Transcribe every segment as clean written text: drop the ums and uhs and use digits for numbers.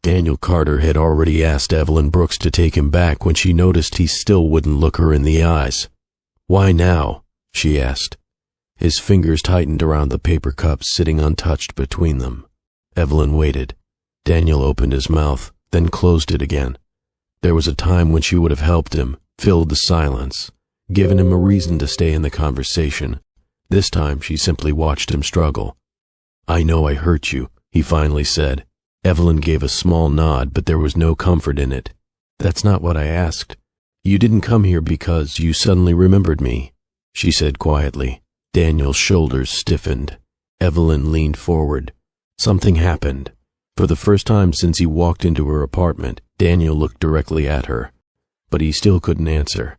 Daniel Carter had already asked Evelyn Brooks to take him back when she noticed he still wouldn't look her in the eyes. "Why now?" she asked. His fingers tightened around the paper cups sitting untouched between them. Evelyn waited. Daniel opened his mouth, then closed it again. There was a time when she would have helped him, filled the silence, given him a reason to stay in the conversation. This time she simply watched him struggle. "I know I hurt you," he finally said. Evelyn gave a small nod, but there was no comfort in it. "That's not what I asked. You didn't come here because you suddenly remembered me," she said quietly. Daniel's shoulders stiffened. Evelyn leaned forward. Something happened. For the first time since he walked into her apartment, Daniel looked directly at her, but he still couldn't answer.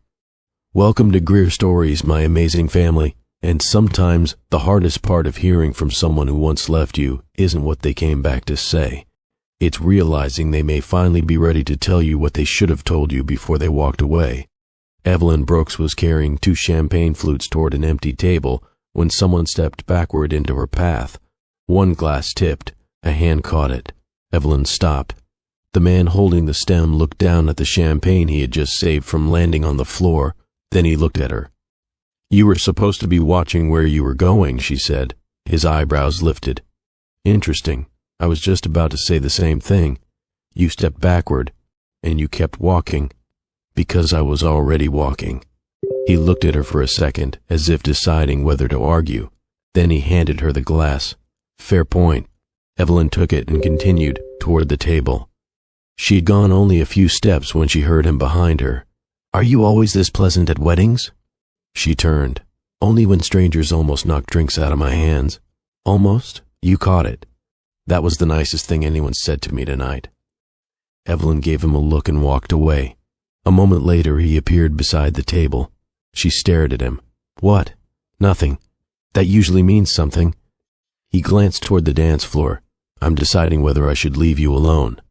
"Welcome to Greer Stories, my amazing family. And sometimes the hardest part of hearing from someone who once left you isn't what they came back to say. It's realizing they may finally be ready to tell you what they should have told you before they walked away." Evelyn Brooks was carrying 2 champagne flutes toward an empty table when someone stepped backward into her path. One glass tipped. A hand caught it. Evelyn stopped. The man holding the stem looked down at the champagne he had just saved from landing on the floor. Then he looked at her. "You were supposed to be watching where you were going," she said. His eyebrows lifted. "Interesting. I was just about to say the same thing. You stepped backward, and you kept walking, because I was already walking." He looked at her for a second, as if deciding whether to argue. Then he handed her the glass. "Fair point." Evelyn took it and continued toward the table. She had gone only a few steps when she heard him behind her. "Are you always this pleasant at weddings?" She turned. "Only when strangers almost knocked drinks out of my hands." "Almost? You caught it." "That was the nicest thing anyone said to me tonight." Evelyn gave him a look and walked away. A moment later he appeared beside the table. She stared at him. "What?" "Nothing. That usually means something." He glanced toward the dance floor. "I'm deciding whether I should leave you alone."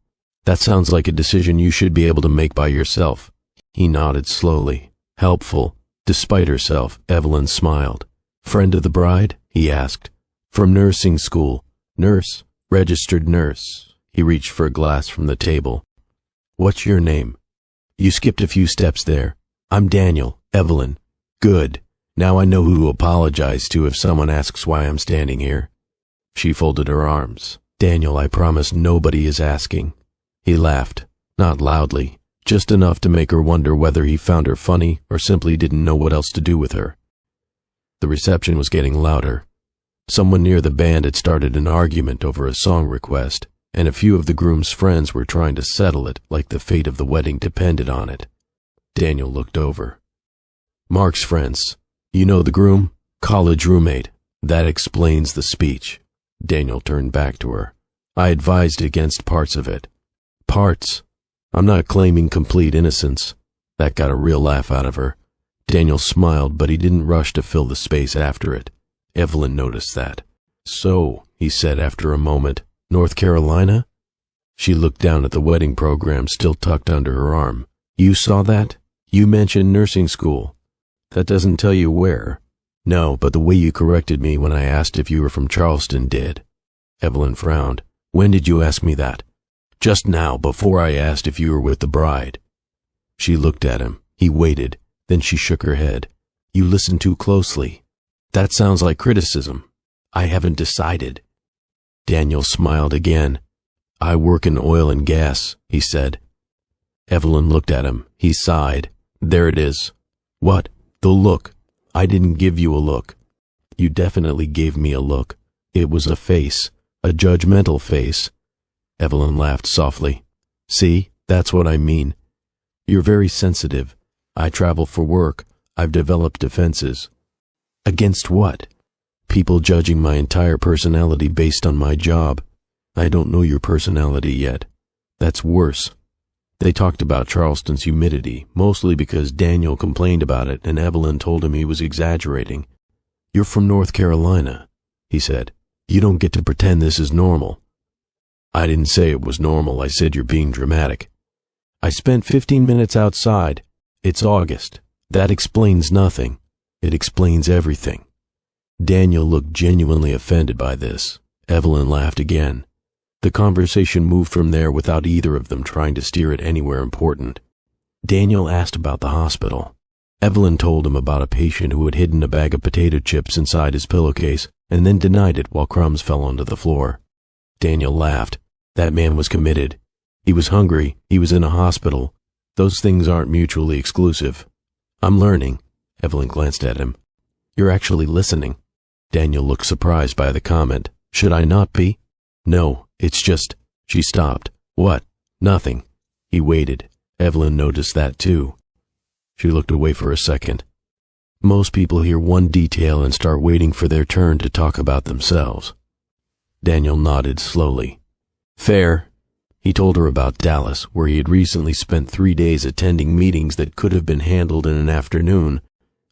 "That sounds like a decision you should be able to make by yourself." He nodded slowly. Helpful. Despite herself, Evelyn smiled. "Friend of the bride?" he asked. "From nursing school. Nurse. Registered nurse." He reached for a glass from the table. "What's your name?" "You skipped a few steps there. I'm Daniel. Evelyn." "Good. Now I know who to apologize to if someone asks why I'm standing here." She folded her arms. "Daniel, I promise nobody is asking." He laughed, not loudly, just enough to make her wonder whether he found her funny or simply didn't know what else to do with her. The reception was getting louder. Someone near the band had started an argument over a song request, and a few of the groom's friends were trying to settle it like the fate of the wedding depended on it. Daniel looked over. "Mark's friends. You know the groom? College roommate. That explains the speech." Daniel turned back to her. "I advised against parts of it." "Parts? I'm not claiming complete innocence." That got a real laugh out of her. Daniel smiled, but he didn't rush to fill the space after it. Evelyn noticed that. "So," he said after a moment, "North Carolina?" She looked down at the wedding program still tucked under her arm. "You saw that? You mentioned nursing school. That doesn't tell you where." "No, but the way you corrected me when I asked if you were from Charleston did." Evelyn frowned. "When did you ask me that?" "Just now, before I asked if you were with the bride." She looked at him. He waited. Then she shook her head. "You listened too closely. That sounds like criticism." "I haven't decided." Daniel smiled again. "I work in oil and gas," he said. Evelyn looked at him. He sighed. "There it is." "What?" "The look. I didn't give you a look." "You definitely gave me a look. It was a face. A judgmental face." Evelyn laughed softly. "See, that's what I mean. You're very sensitive. I travel for work. I've developed defenses." "Against what?" "People judging my entire personality based on my job. I don't know your personality yet. That's worse." They talked about Charleston's humidity, mostly because Daniel complained about it and Evelyn told him he was exaggerating. "You're from North Carolina," he said. "You don't get to pretend this is normal." "I didn't say it was normal. I said you're being dramatic." "I spent 15 minutes outside. It's August. That explains nothing. It explains everything." Daniel looked genuinely offended by this. Evelyn laughed again. The conversation moved from there without either of them trying to steer it anywhere important. Daniel asked about the hospital. Evelyn told him about a patient who had hidden a bag of potato chips inside his pillowcase and then denied it while crumbs fell onto the floor. Daniel laughed. That man was committed. He was hungry. He was in a hospital. Those things aren't mutually exclusive. I'm learning. Evelyn glanced at him. You're actually listening. Daniel looked surprised by the comment. Should I not be? No, it's just... She stopped. What? Nothing. He waited. Evelyn noticed that too. She looked away for a second. Most people hear one detail and start waiting for their turn to talk about themselves. Daniel nodded slowly. Fair. He told her about Dallas, where he had recently spent 3 days attending meetings that could have been handled in an afternoon.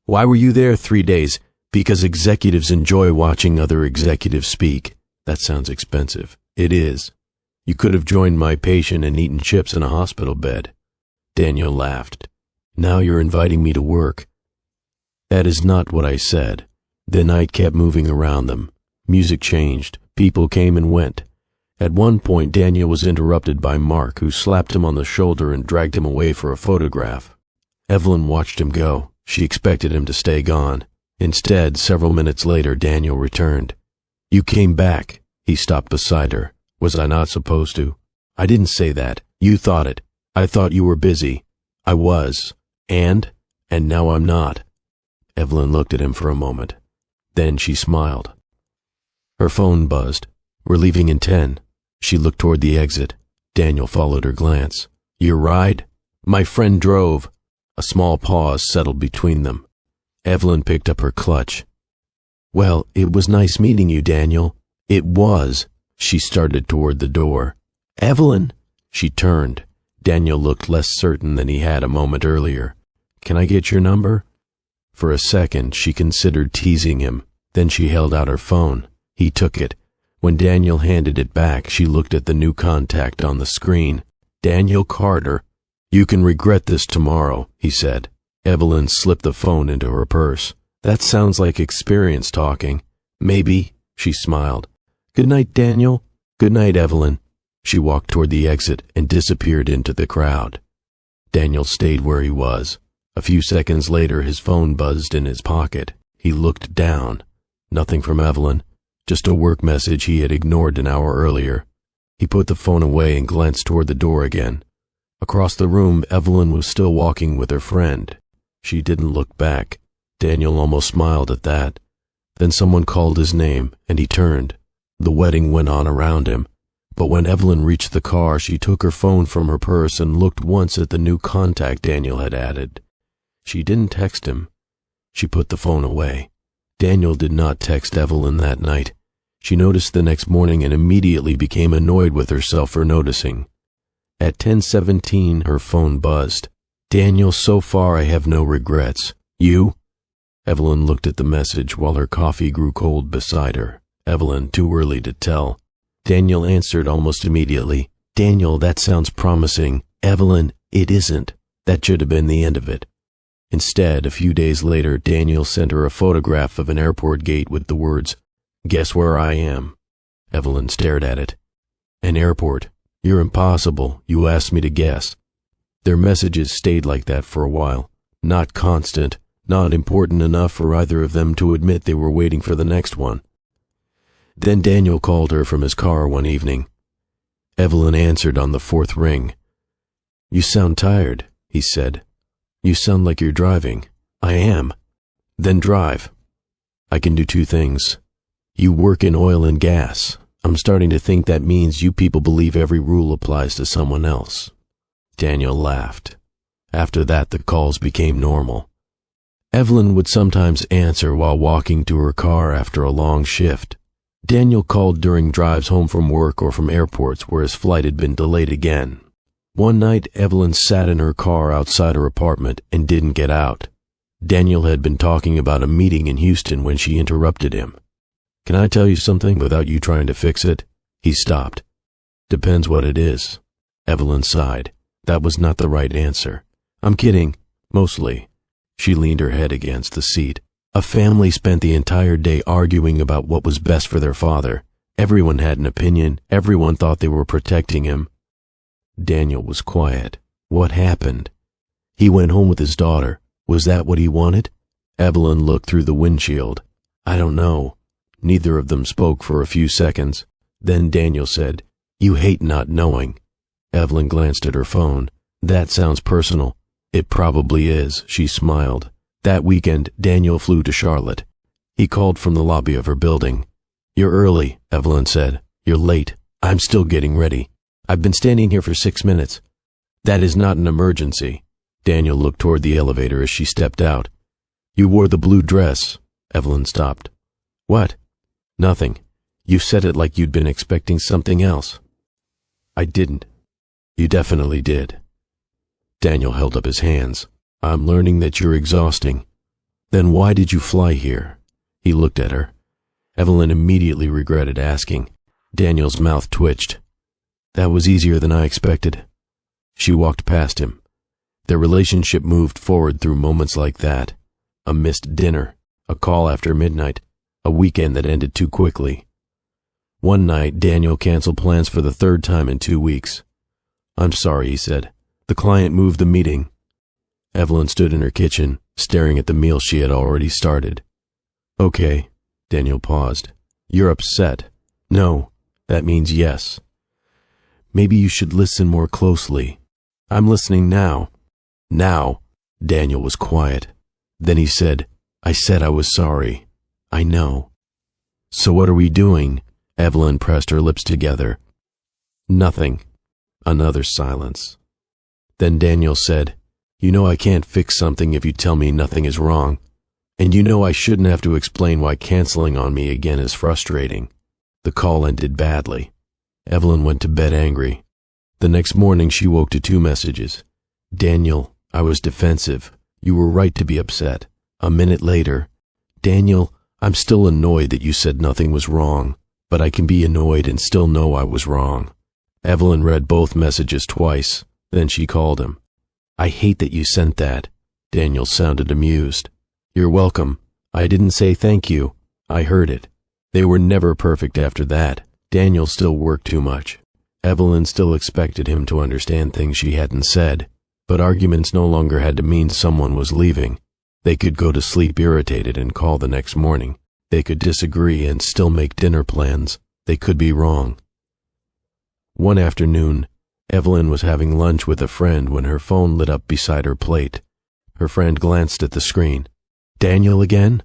Why were you there 3 days? Because executives enjoy watching other executives speak. That sounds expensive. It is. You could have joined my patient and eaten chips in a hospital bed. Daniel laughed. Now you're inviting me to work. That is not what I said. The night kept moving around them. Music changed. People came and went. At one point, Daniel was interrupted by Mark, who slapped him on the shoulder and dragged him away for a photograph. Evelyn watched him go. She expected him to stay gone. Instead, several minutes later, Daniel returned. You came back. He stopped beside her. Was I not supposed to? I didn't say that. You thought it. I thought you were busy. I was. And now I'm not. Evelyn looked at him for a moment. Then she smiled. Her phone buzzed. We're leaving in 10. She looked toward the exit. Daniel followed her glance. Your ride? My friend drove. A small pause settled between them. Evelyn picked up her clutch. Well, it was nice meeting you, Daniel. It was. She started toward the door. Evelyn! She turned. Daniel looked less certain than he had a moment earlier. Can I get your number? For a second, she considered teasing him. Then she held out her phone. He took it. When Daniel handed it back, she looked at the new contact on the screen. Daniel Carter. You can regret this tomorrow, he said. Evelyn slipped the phone into her purse. That sounds like experience talking. Maybe, she smiled. Good night, Daniel. Good night, Evelyn. She walked toward the exit and disappeared into the crowd. Daniel stayed where he was. A few seconds later, his phone buzzed in his pocket. He looked down. Nothing from Evelyn. Just a work message he had ignored an hour earlier. He put the phone away and glanced toward the door again. Across the room, Evelyn was still walking with her friend. She didn't look back. Daniel almost smiled at that. Then someone called his name, and he turned. The wedding went on around him. But when Evelyn reached the car, she took her phone from her purse and looked once at the new contact Daniel had added. She didn't text him. She put the phone away. Daniel did not text Evelyn that night. She noticed the next morning and immediately became annoyed with herself for noticing. At 10:17, her phone buzzed. Daniel, so far I have no regrets. You? Evelyn looked at the message while her coffee grew cold beside her. Evelyn, too early to tell. Daniel answered almost immediately. Daniel, that sounds promising. Evelyn, it isn't. That should have been the end of it. Instead, a few days later, Daniel sent her a photograph of an airport gate with the words, Guess where I am? Evelyn stared at it. An airport. You're impossible. You asked me to guess. Their messages stayed like that for a while. Not constant, not important enough for either of them to admit they were waiting for the next one. Then Daniel called her from his car one evening. Evelyn answered on the fourth ring. You sound tired, he said. You sound like you're driving. I am. Then drive. I can do two things. You work in oil and gas. I'm starting to think that means you people believe every rule applies to someone else. Daniel laughed. After that, the calls became normal. Evelyn would sometimes answer while walking to her car after a long shift. Daniel called during drives home from work or from airports where his flight had been delayed again. One night, Evelyn sat in her car outside her apartment and didn't get out. Daniel had been talking about a meeting in Houston when she interrupted him. Can I tell you something without you trying to fix it? He stopped. Depends what it is. Evelyn sighed. That was not the right answer. I'm kidding. Mostly. She leaned her head against the seat. A family spent the entire day arguing about what was best for their father. Everyone had an opinion. Everyone thought they were protecting him. Daniel was quiet. What happened? He went home with his daughter. Was that what he wanted? Evelyn looked through the windshield. I don't know. Neither of them spoke for a few seconds. Then Daniel said, "You hate not knowing." Evelyn glanced at her phone. That sounds personal. It probably is, she smiled. That weekend, Daniel flew to Charlotte. He called from the lobby of her building. "You're early," Evelyn said. "You're late. I'm still getting ready. I've been standing here for 6 minutes." "That is not an emergency." Daniel looked toward the elevator as she stepped out. "You wore the blue dress." Evelyn stopped. "What?" "Nothing. You said it like you'd been expecting something else." "I didn't." "You definitely did." Daniel held up his hands. "I'm learning that you're exhausting." "Then why did you fly here?" He looked at her. Evelyn immediately regretted asking. Daniel's mouth twitched. "That was easier than I expected." She walked past him. Their relationship moved forward through moments like that. A missed dinner, a call after midnight, a weekend that ended too quickly. One night, Daniel canceled plans for the 3rd time in 2 weeks. "I'm sorry," he said. "The client moved the meeting." Evelyn stood in her kitchen, staring at the meal she had already started. "Okay." Daniel paused. "You're upset." "No, that means yes." "Maybe you should listen more closely." "I'm listening now." "Now." Daniel was quiet. Then he said, "I said I was sorry." "I know." "So what are we doing?" Evelyn pressed her lips together. "Nothing." Another silence. Then Daniel said, "You know I can't fix something if you tell me nothing is wrong. And you know I shouldn't have to explain why canceling on me again is frustrating." The call ended badly. Evelyn went to bed angry. The next morning she woke to 2 messages. "Daniel, I was defensive. You were right to be upset." A minute later, "Daniel, I'm still annoyed that you said nothing was wrong, but I can be annoyed and still know I was wrong." Evelyn read both messages twice. Then she called him. "I hate that you sent that." Daniel sounded amused. "You're welcome. I didn't say thank you. I heard it." They were never perfect after that. Daniel still worked too much. Evelyn still expected him to understand things she hadn't said, but arguments no longer had to mean someone was leaving. They could go to sleep irritated and call the next morning. They could disagree and still make dinner plans. They could be wrong. One afternoon, Evelyn was having lunch with a friend when her phone lit up beside her plate. Her friend glanced at the screen. "Daniel again?"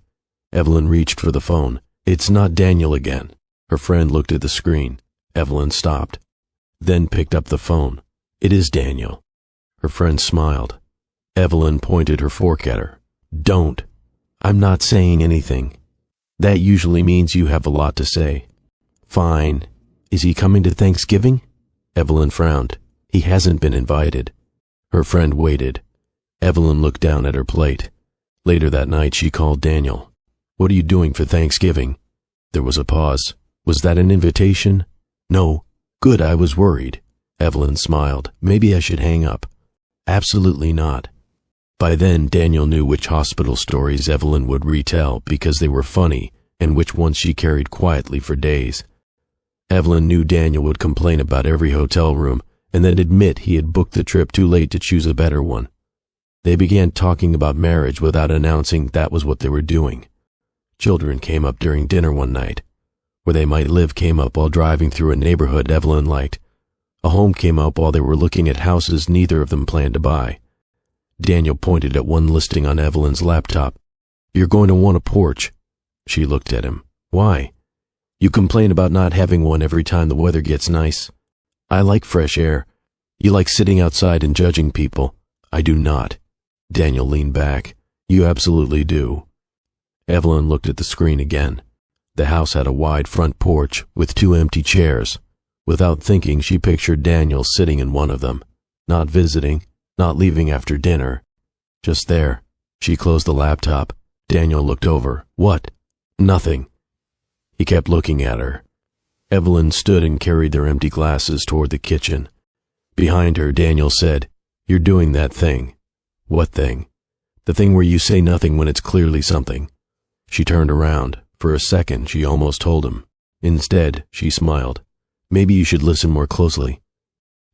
Evelyn reached for the phone. "It's not Daniel again." Her friend looked at the screen. Evelyn stopped, then picked up the phone. "It is Daniel." Her friend smiled. Evelyn pointed her fork at her. "Don't." "I'm not saying anything." "That usually means you have a lot to say." "Fine. Is he coming to Thanksgiving?" Evelyn frowned. "He hasn't been invited." Her friend waited. Evelyn looked down at her plate. Later that night she called Daniel. "What are you doing for Thanksgiving?" There was a pause. "Was that an invitation?" "No." "Good, I was worried." Evelyn smiled. "Maybe I should hang up." "Absolutely not." By then Daniel knew which hospital stories Evelyn would retell because they were funny and which ones she carried quietly for days. Evelyn knew Daniel would complain about every hotel room and then admit he had booked the trip too late to choose a better one. They began talking about marriage without announcing that was what they were doing. Children came up during dinner one night. Where they might live came up while driving through a neighborhood Evelyn liked. A home came up while they were looking at houses neither of them planned to buy. Daniel pointed at one listing on Evelyn's laptop. "You're going to want a porch." She looked at him. "Why?" "You complain about not having one every time the weather gets nice." "I like fresh air." "You like sitting outside and judging people." "I do not." Daniel leaned back. "You absolutely do." Evelyn looked at the screen again. The house had a wide front porch with 2 empty chairs. Without thinking, she pictured Daniel sitting in one of them, not visiting, not leaving after dinner. Just there. She closed the laptop. Daniel looked over. "What?" "Nothing." He kept looking at her. Evelyn stood and carried their empty glasses toward the kitchen. Behind her, Daniel said, "You're doing that thing." "What thing?" "The thing where you say nothing when it's clearly something." She turned around. For a second, she almost told him. Instead, she smiled. Maybe you should listen more closely.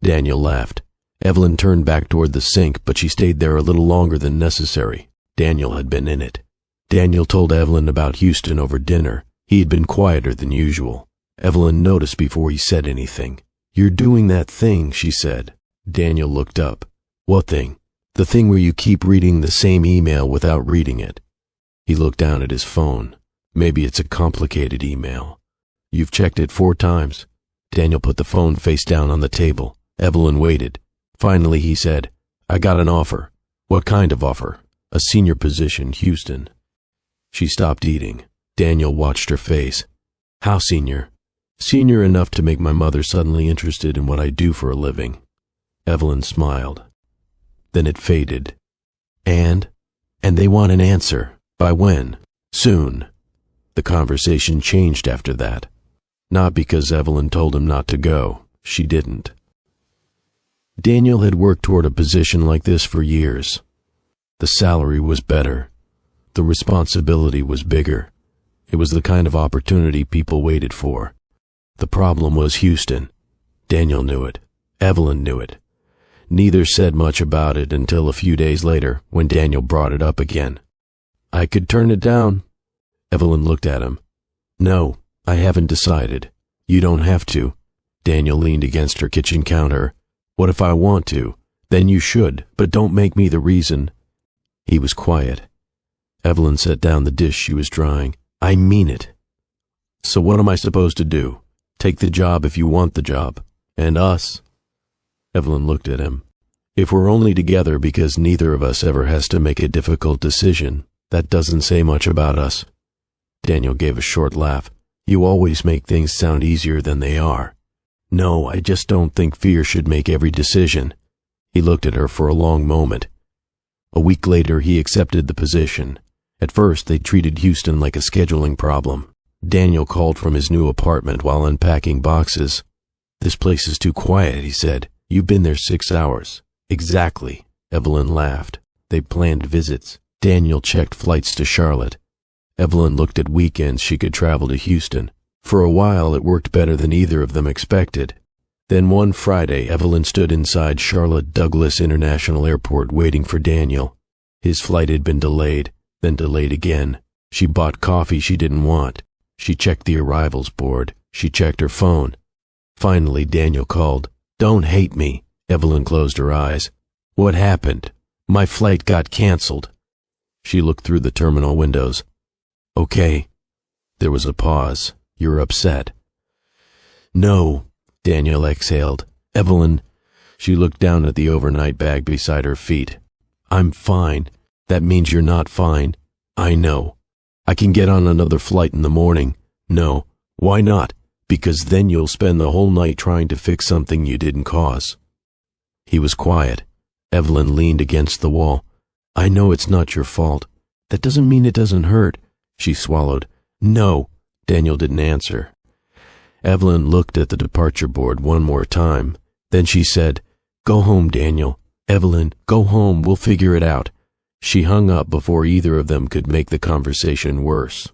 Daniel laughed. Evelyn turned back toward the sink, but she stayed there a little longer than necessary. Daniel had been in it. Daniel told Evelyn about Houston over dinner. He had been quieter than usual. Evelyn noticed before he said anything. "You're doing that thing," she said. Daniel looked up. "What thing?" "The thing where you keep reading the same email without reading it." He looked down at his phone. "Maybe it's a complicated email." "You've checked it 4 times. Daniel put the phone face down on the table. Evelyn waited. Finally, he said, "I got an offer." "What kind of offer?" "A senior position, Houston." She stopped eating. Daniel watched her face. "How senior?" "Senior enough to make my mother suddenly interested in what I do for a living." Evelyn smiled. Then it faded. And they want an answer. By when? Soon. The conversation changed after that. Not because Evelyn told him not to go. She didn't. Daniel had worked toward a position like this for years. The salary was better. The responsibility was bigger. It was the kind of opportunity people waited for. The problem was Houston. Daniel knew it. Evelyn knew it. Neither said much about it until a few days later, when Daniel brought it up again. "I could turn it down." Evelyn looked at him. "No, I haven't decided." "You don't have to." Daniel leaned against her kitchen counter. "What if I want to? Then you should, but don't make me the reason." He was quiet. Evelyn set down the dish she was drying. "I mean it." "So what am I supposed to do? Take the job if you want the job. And us?" Evelyn looked at him. "If we're only together because neither of us ever has to make a difficult decision, that doesn't say much about us." Daniel gave a short laugh. "You always make things sound easier than they are." "No, I just don't think fear should make every decision." He looked at her for a long moment. A week later, he accepted the position. At first, they treated Houston like a scheduling problem. Daniel called from his new apartment while unpacking boxes. "This place is too quiet," he said. "You've been there 6 hours." "Exactly." Evelyn laughed. They planned visits. Daniel checked flights to Charlotte. Evelyn looked at weekends she could travel to Houston. For a while, it worked better than either of them expected. Then one Friday, Evelyn stood inside Charlotte Douglas International Airport waiting for Daniel. His flight had been delayed, then delayed again. She bought coffee she didn't want. She checked the arrivals board. She checked her phone. Finally, Daniel called. "Don't hate me." Evelyn closed her eyes. "What happened?" "My flight got canceled." She looked through the terminal windows. "Okay." There was a pause. "You're upset." "No." Daniel exhaled. "Evelyn." She looked down at the overnight bag beside her feet. "I'm fine." "That means you're not fine." "I know." "I can get on another flight in the morning." "No." "Why not?" "Because then you'll spend the whole night trying to fix something you didn't cause." He was quiet. Evelyn leaned against the wall. "I know it's not your fault. That doesn't mean it doesn't hurt." She swallowed. "No." Daniel didn't answer. Evelyn looked at the departure board one more time. Then she said, "Go home, Daniel." "Evelyn, go home. We'll figure it out." She hung up before either of them could make the conversation worse.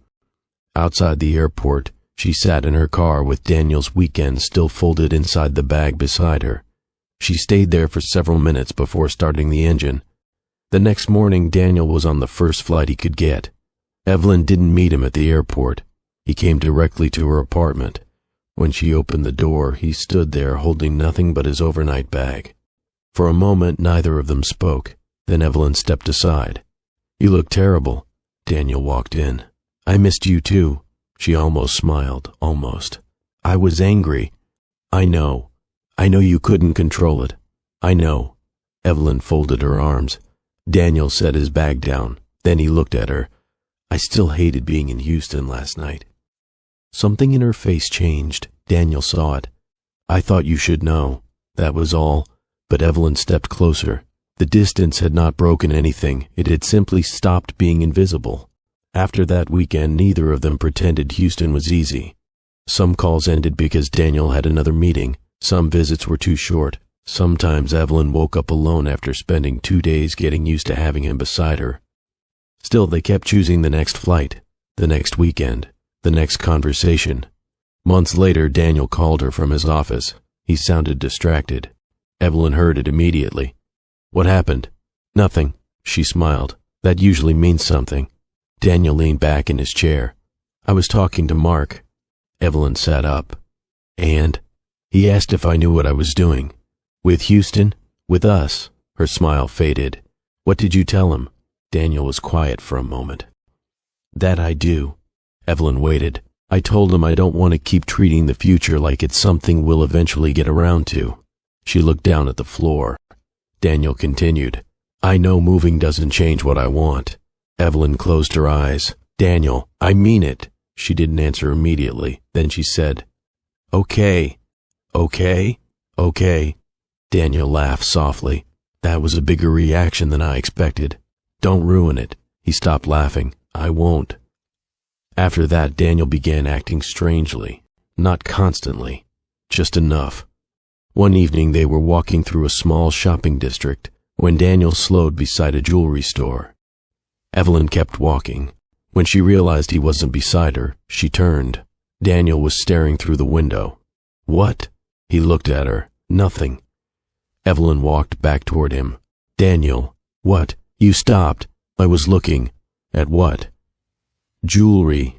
Outside the airport, she sat in her car with Daniel's weekend still folded inside the bag beside her. She stayed there for several minutes before starting the engine. The next morning, Daniel was on the first flight he could get. Evelyn didn't meet him at the airport. He came directly to her apartment. When she opened the door, he stood there holding nothing but his overnight bag. For a moment, neither of them spoke. Then Evelyn stepped aside. "You look terrible." Daniel walked in. "I missed you too." She almost smiled, almost. "I was angry." "I know. I know you couldn't control it. I know." Evelyn folded her arms. Daniel set his bag down. Then he looked at her. "I still hated being in Houston last night." Something in her face changed. Daniel saw it. "I thought you should know." That was all. But Evelyn stepped closer. The distance had not broken anything. It had simply stopped being invisible. After that weekend, neither of them pretended Houston was easy. Some calls ended because Daniel had another meeting. Some visits were too short. Sometimes Evelyn woke up alone after spending 2 days getting used to having him beside her. Still, they kept choosing the next flight, the next weekend, the next conversation. Months later, Daniel called her from his office. He sounded distracted. Evelyn heard it immediately. "What happened?" "Nothing," she smiled. "That usually means something." Daniel leaned back in his chair. "I was talking to Mark." Evelyn sat up. "And?" "He asked if I knew what I was doing." "With Houston?" "With us." Her smile faded. "What did you tell him?" Daniel was quiet for a moment. "That I do." Evelyn waited. "I told him I don't want to keep treating the future like it's something we'll eventually get around to." She looked down at the floor. Daniel continued. "I know moving doesn't change what I want." Evelyn closed her eyes. "Daniel, I mean it." She didn't answer immediately. Then she said, "Okay, okay, okay." Daniel laughed softly. "That was a bigger reaction than I expected." "Don't ruin it." He stopped laughing. "I won't." After that, Daniel began acting strangely. Not constantly, just enough. One evening they were walking through a small shopping district when Daniel slowed beside a jewelry store. Evelyn kept walking. When she realized he wasn't beside her, she turned. Daniel was staring through the window. "What?" He looked at her. "Nothing." Evelyn walked back toward him. "Daniel, what? You stopped." "I was looking." "At what?" "Jewelry."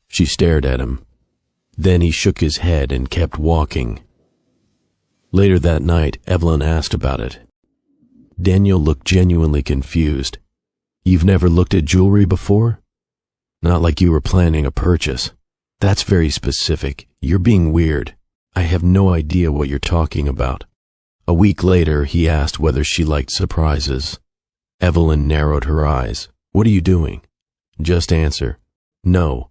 She stared at him. Then he shook his head and kept walking. Later that night, Evelyn asked about it. Daniel looked genuinely confused. "You've never looked at jewelry before?" "Not like you were planning a purchase." "That's very specific. You're being weird. I have no idea what you're talking about." A week later, he asked whether she liked surprises. Evelyn narrowed her eyes. "What are you doing?" "Just answer." "No."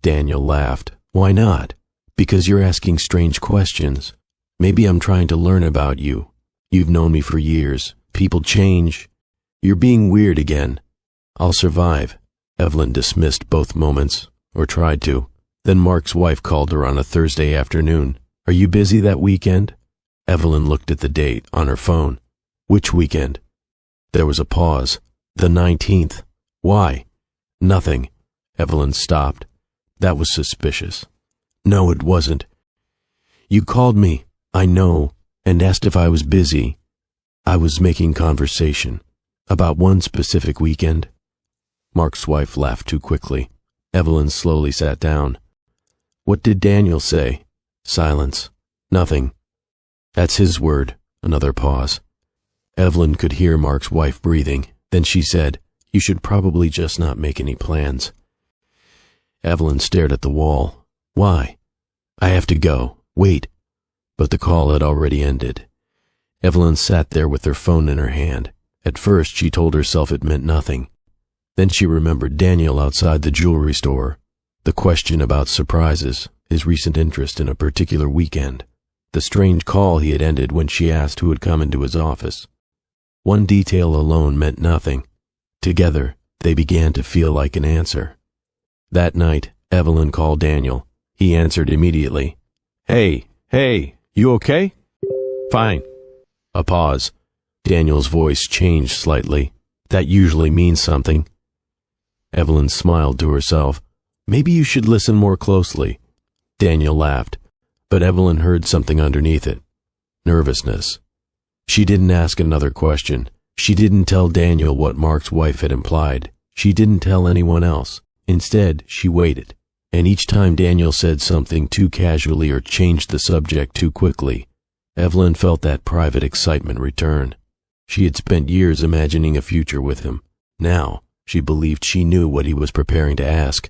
Daniel laughed. "Why not?" "Because you're asking strange questions. Maybe I'm trying to learn about you. You've known me for years. People change. You're being weird again." "I'll survive." Evelyn dismissed both moments, or tried to. Then Mark's wife called her on a Thursday afternoon. "Are you busy that weekend?" Evelyn looked at the date on her phone. "Which weekend?" There was a pause. "The 19th. Why?" "Nothing." Evelyn stopped. That was suspicious. "No, it wasn't. You called me, I know, and asked if I was busy. I was making conversation. About one specific weekend." Mark's wife laughed too quickly. Evelyn slowly sat down. "What did Daniel say?" Silence. "Nothing." "That's his word." Another pause. Evelyn could hear Mark's wife breathing. Then she said, "You should probably just not make any plans." Evelyn stared at the wall. "Why?" "I have to go. Wait." But the call had already ended. Evelyn sat there with her phone in her hand. At first, she told herself it meant nothing. Then she remembered Daniel outside the jewelry store, the question about surprises, his recent interest in a particular weekend, the strange call he had ended when she asked who had come into his office. One detail alone meant nothing. Together, they began to feel like an answer. That night, Evelyn called Daniel. He answered immediately. Hey, you okay?" "Fine." A pause. Daniel's voice changed slightly. "That usually means something." Evelyn smiled to herself. "Maybe you should listen more closely." Daniel laughed, but Evelyn heard something underneath it. Nervousness. She didn't ask another question. She didn't tell Daniel what Mark's wife had implied. She didn't tell anyone else. Instead, she waited. And each time Daniel said something too casually or changed the subject too quickly, Evelyn felt that private excitement return. She had spent years imagining a future with him. Now, she believed she knew what he was preparing to ask.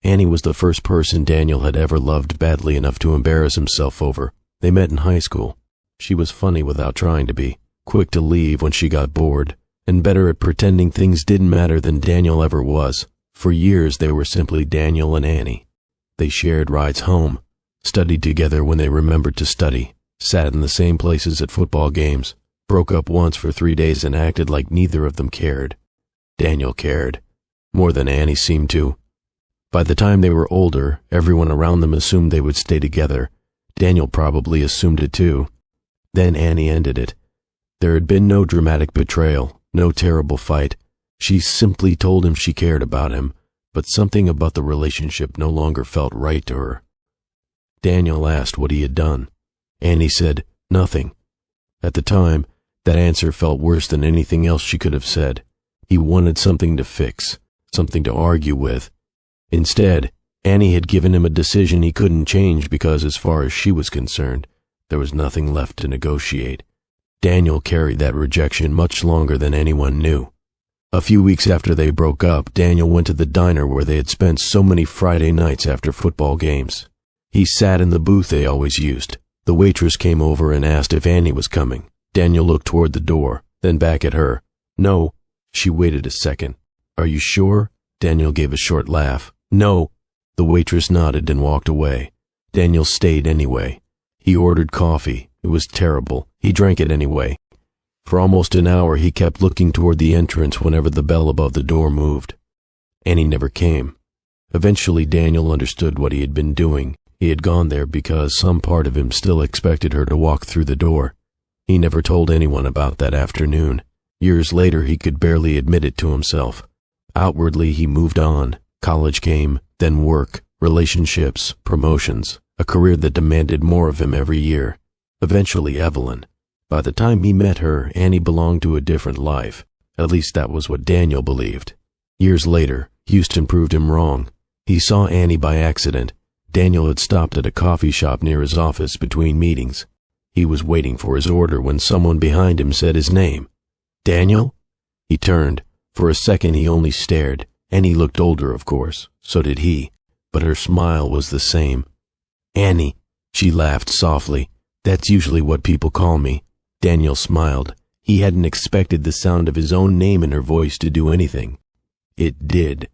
Annie was the first person Daniel had ever loved badly enough to embarrass himself over. They met in high school. She was funny without trying to be, quick to leave when she got bored, and better at pretending things didn't matter than Daniel ever was. For years they were simply Daniel and Annie. They shared rides home, studied together when they remembered to study, sat in the same places at football games, broke up once for 3 days and acted like neither of them cared. Daniel cared, more than Annie seemed to. By the time they were older, everyone around them assumed they would stay together. Daniel probably assumed it too. Then Annie ended it. There had been no dramatic betrayal, no terrible fight. She simply told him she cared about him, but something about the relationship no longer felt right to her. Daniel asked what he had done. Annie said, "Nothing." At the time, that answer felt worse than anything else she could have said. He wanted something to fix, something to argue with. Instead, Annie had given him a decision he couldn't change because, as far as she was concerned, there was nothing left to negotiate. Daniel carried that rejection much longer than anyone knew. A few weeks after they broke up, Daniel went to the diner where they had spent so many Friday nights after football games. He sat in the booth they always used. The waitress came over and asked if Annie was coming. Daniel looked toward the door, then back at her. "No." She waited a second. "Are you sure?" Daniel gave a short laugh. "No." The waitress nodded and walked away. Daniel stayed anyway. He ordered coffee. It was terrible. He drank it anyway. For almost an hour he kept looking toward the entrance whenever the bell above the door moved. Annie never came. Eventually Daniel understood what he had been doing. He had gone there because some part of him still expected her to walk through the door. He never told anyone about that afternoon. Years later he could barely admit it to himself. Outwardly he moved on. College came, then work, relationships, promotions, a career that demanded more of him every year. Eventually Evelyn. By the time he met her, Annie belonged to a different life. At least that was what Daniel believed. Years later, Houston proved him wrong. He saw Annie by accident. Daniel had stopped at a coffee shop near his office between meetings. He was waiting for his order when someone behind him said his name. "Daniel?" He turned. For a second he only stared. Annie looked older, of course. So did he. But her smile was the same. "Annie," she laughed softly. "That's usually what people call me." Daniel smiled. He hadn't expected the sound of his own name in her voice to do anything. It did.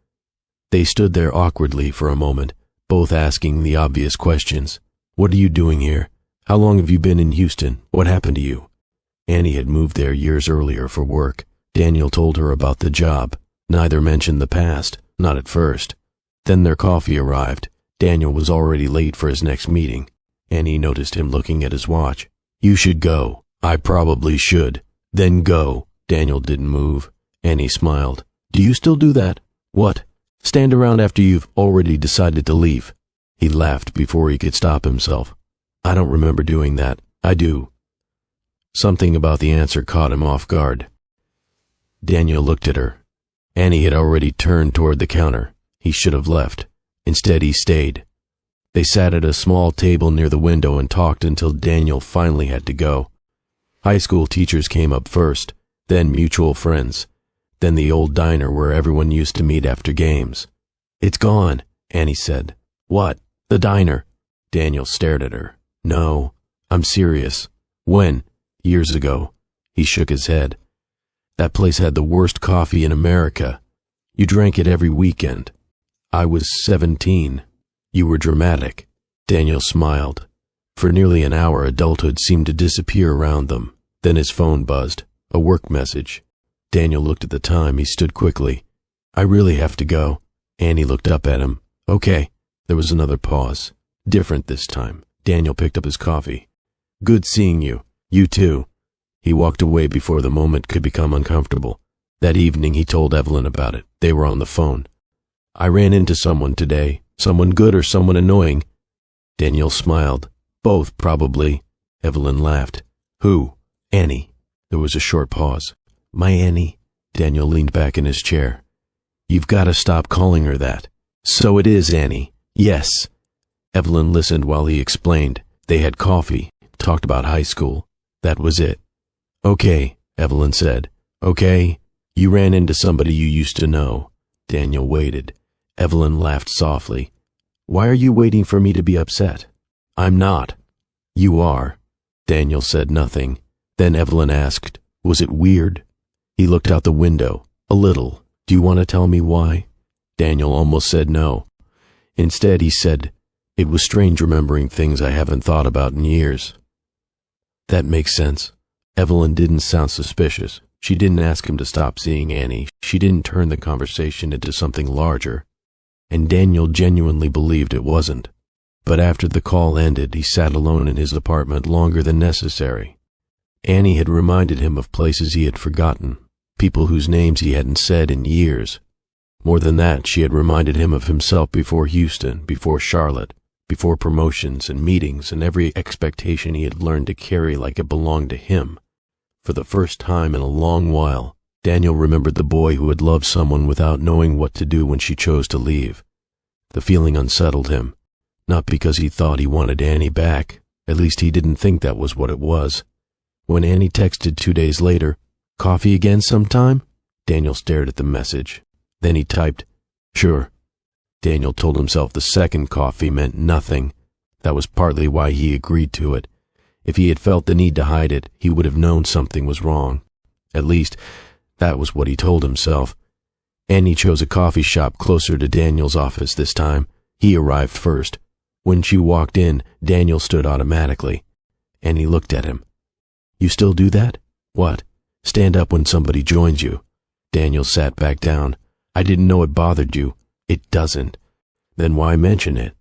They stood there awkwardly for a moment, both asking the obvious questions. "What are you doing here? How long have you been in Houston? What happened to you?" Annie had moved there years earlier for work. Daniel told her about the job. Neither mentioned the past, not at first. Then their coffee arrived. Daniel was already late for his next meeting. Annie noticed him looking at his watch. "You should go." "I probably should." "Then go." Daniel didn't move. Annie smiled. "Do you still do that?" "What?" "Stand around after you've already decided to leave." He laughed before he could stop himself. "I don't remember doing that." "I do." Something about the answer caught him off guard. Daniel looked at her. Annie had already turned toward the counter. He should have left. Instead, he stayed. They sat at a small table near the window and talked until Daniel finally had to go. High school teachers came up first, then mutual friends, then the old diner where everyone used to meet after games. "It's gone," Annie said. "What?" "The diner." Daniel stared at her. "No, I'm serious." "When?" "Years ago." He shook his head. "That place had the worst coffee in America. You drank it every weekend." "I was 17. You were dramatic." Daniel smiled. For nearly an hour, adulthood seemed to disappear around them. Then his phone buzzed. A work message. Daniel looked at the time. He stood quickly. "I really have to go." Annie looked up at him. "Okay." There was another pause. Different this time. Daniel picked up his coffee. "Good seeing you." "You too." He walked away before the moment could become uncomfortable. That evening he told Evelyn about it. They were on the phone. "I ran into someone today. Someone good or someone annoying?" Daniel smiled. "Both, probably." Evelyn laughed. "Who?" "Annie." There was a short pause. "My Annie." Daniel leaned back in his chair. "You've got to stop calling her that." "So it is Annie." "Yes." Evelyn listened while he explained. They had coffee, talked about high school. That was it. "Okay," Evelyn said. "Okay. You ran into somebody you used to know." Daniel waited. Evelyn laughed softly. "Why are you waiting for me to be upset?" "I'm not." "You are." Daniel said nothing. Then Evelyn asked, "Was it weird?" He looked out the window. "A little. Do you want to tell me why?" Daniel almost said no. Instead, he said, "It was strange remembering things I haven't thought about in years." "That makes sense." Evelyn didn't sound suspicious. She didn't ask him to stop seeing Annie. She didn't turn the conversation into something larger. And Daniel genuinely believed it wasn't. But after the call ended, he sat alone in his apartment longer than necessary. Annie had reminded him of places he had forgotten, people whose names he hadn't said in years. More than that, she had reminded him of himself before Houston, before Charlotte, before promotions and meetings and every expectation he had learned to carry like it belonged to him. For the first time in a long while, Daniel remembered the boy who had loved someone without knowing what to do when she chose to leave. The feeling unsettled him, not because he thought he wanted Annie back. At least he didn't think that was what it was. When Annie texted 2 days later, "Coffee again sometime?" Daniel stared at the message. Then he typed, "Sure." Daniel told himself the second coffee meant nothing. That was partly why he agreed to it. If he had felt the need to hide it, he would have known something was wrong. At least, that was what he told himself. Annie chose a coffee shop closer to Daniel's office this time. He arrived first. When she walked in, Daniel stood automatically. Annie looked at him. "You still do that? What? Stand up when somebody joins you." Daniel sat back down. "I didn't know it bothered you." "It doesn't." "Then why mention it?"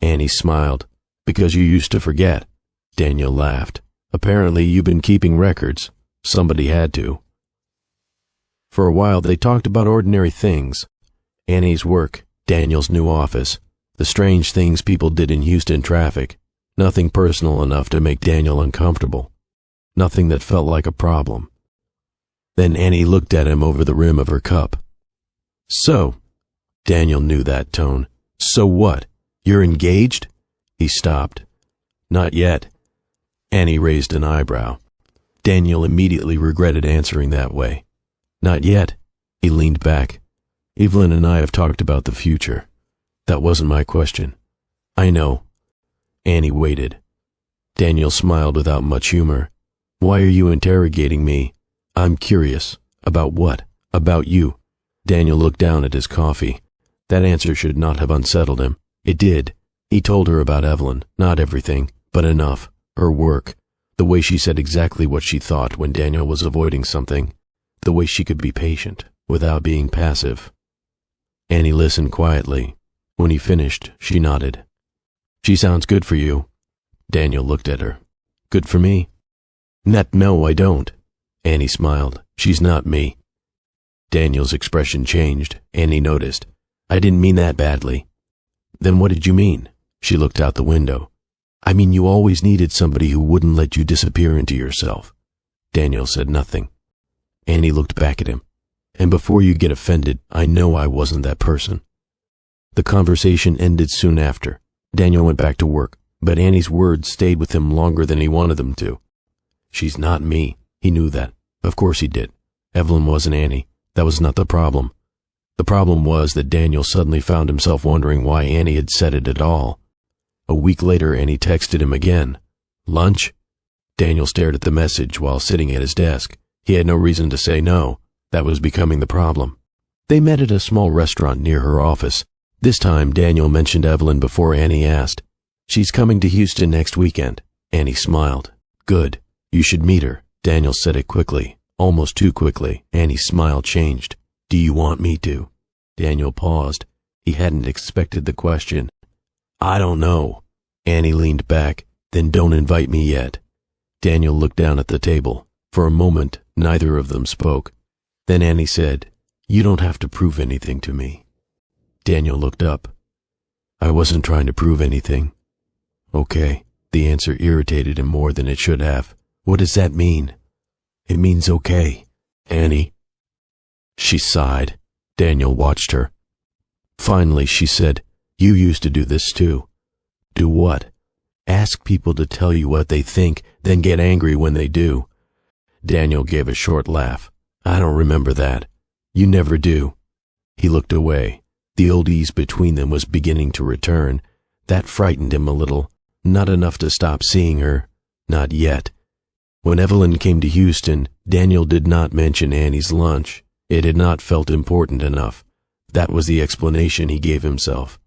Annie smiled. "Because you used to forget." Daniel laughed. "Apparently you've been keeping records. Somebody had to." For a while they talked about ordinary things. Annie's work, Daniel's new office, the strange things people did in Houston traffic. Nothing personal enough to make Daniel uncomfortable. Nothing that felt like a problem. Then Annie looked at him over the rim of her cup. "So," Daniel knew that tone. "So what? You're engaged?" He stopped. "Not yet." Annie raised an eyebrow. Daniel immediately regretted answering that way. "Not yet." He leaned back. "Evelyn and I have talked about the future. That wasn't my question." "I know." Annie waited. Daniel smiled without much humor. "Why are you interrogating me?" "I'm curious." "About what?" "About you." Daniel looked down at his coffee. That answer should not have unsettled him. It did. He told her about Evelyn, not everything, but enough. Her work, the way she said exactly what she thought when Daniel was avoiding something, the way she could be patient without being passive. Annie listened quietly. When he finished, she nodded. "She sounds good for you." Daniel looked at her. "Good for me?" No, I don't." Annie smiled. "She's not me." Daniel's expression changed. Annie noticed. "I didn't mean that badly." "Then what did you mean?" She looked out the window. "I mean you always needed somebody who wouldn't let you disappear into yourself." Daniel said nothing. Annie looked back at him. "And before you get offended, I know I wasn't that person." The conversation ended soon after. Daniel went back to work, but Annie's words stayed with him longer than he wanted them to. "She's not me." He knew that. Of course he did. Evelyn wasn't Annie. That was not the problem. The problem was that Daniel suddenly found himself wondering why Annie had said it at all. A week later, Annie texted him again. "Lunch?" Daniel stared at the message while sitting at his desk. He had no reason to say no. That was becoming the problem. They met at a small restaurant near her office. This time, Daniel mentioned Evelyn before Annie asked. "She's coming to Houston next weekend." Annie smiled. "Good. You should meet her." Daniel said it quickly, almost too quickly. Annie's smile changed. "Do you want me to?" Daniel paused. He hadn't expected the question. "I don't know." Annie leaned back. "Then don't invite me yet." Daniel looked down at the table. For a moment, neither of them spoke. Then Annie said, "You don't have to prove anything to me." Daniel looked up. "I wasn't trying to prove anything." "Okay." The answer irritated him more than it should have. "What does that mean?" "It means okay, Annie." She sighed. Daniel watched her. Finally, she said, "You used to do this too." "Do what?" "Ask people to tell you what they think, then get angry when they do." Daniel gave a short laugh. "I don't remember that." "You never do." He looked away. The old ease between them was beginning to return. That frightened him a little. Not enough to stop seeing her. Not yet. When Evelyn came to Houston, Daniel did not mention Annie's lunch. It had not felt important enough. That was the explanation he gave himself.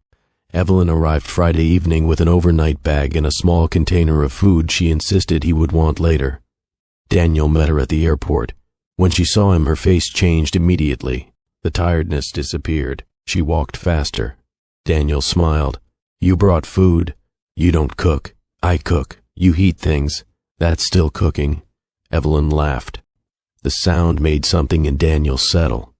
Evelyn arrived Friday evening with an overnight bag and a small container of food she insisted he would want later. Daniel met her at the airport. When she saw him, her face changed immediately. The tiredness disappeared. She walked faster. Daniel smiled. "You brought food." "You don't cook." "I cook. You heat things." "That's still cooking." Evelyn laughed. The sound made something in Daniel settle.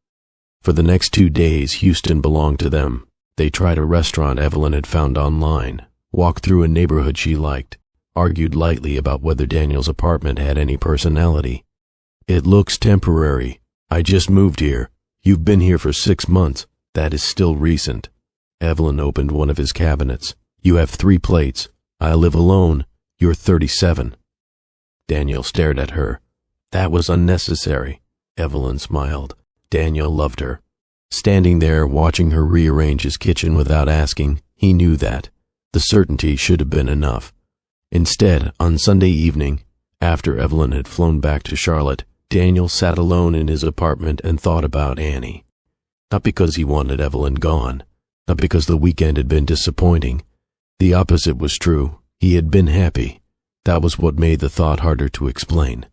For the next 2 days, Houston belonged to them. They tried a restaurant Evelyn had found online. walked through a neighborhood she liked, argued lightly about whether Daniel's apartment had any personality. "It looks temporary. I just moved here. You've been here for 6 months. That is still recent." Evelyn opened one of his cabinets. "You have 3 plates. I live alone. You're 37. Daniel stared at her. "That was unnecessary." Evelyn smiled. Daniel loved her. Standing there, watching her rearrange his kitchen without asking, he knew that. The certainty should have been enough. Instead, on Sunday evening, after Evelyn had flown back to Charlotte, Daniel sat alone in his apartment and thought about Annie. Not because he wanted Evelyn gone, not because the weekend had been disappointing. The opposite was true. He had been happy. That was what made the thought harder to explain.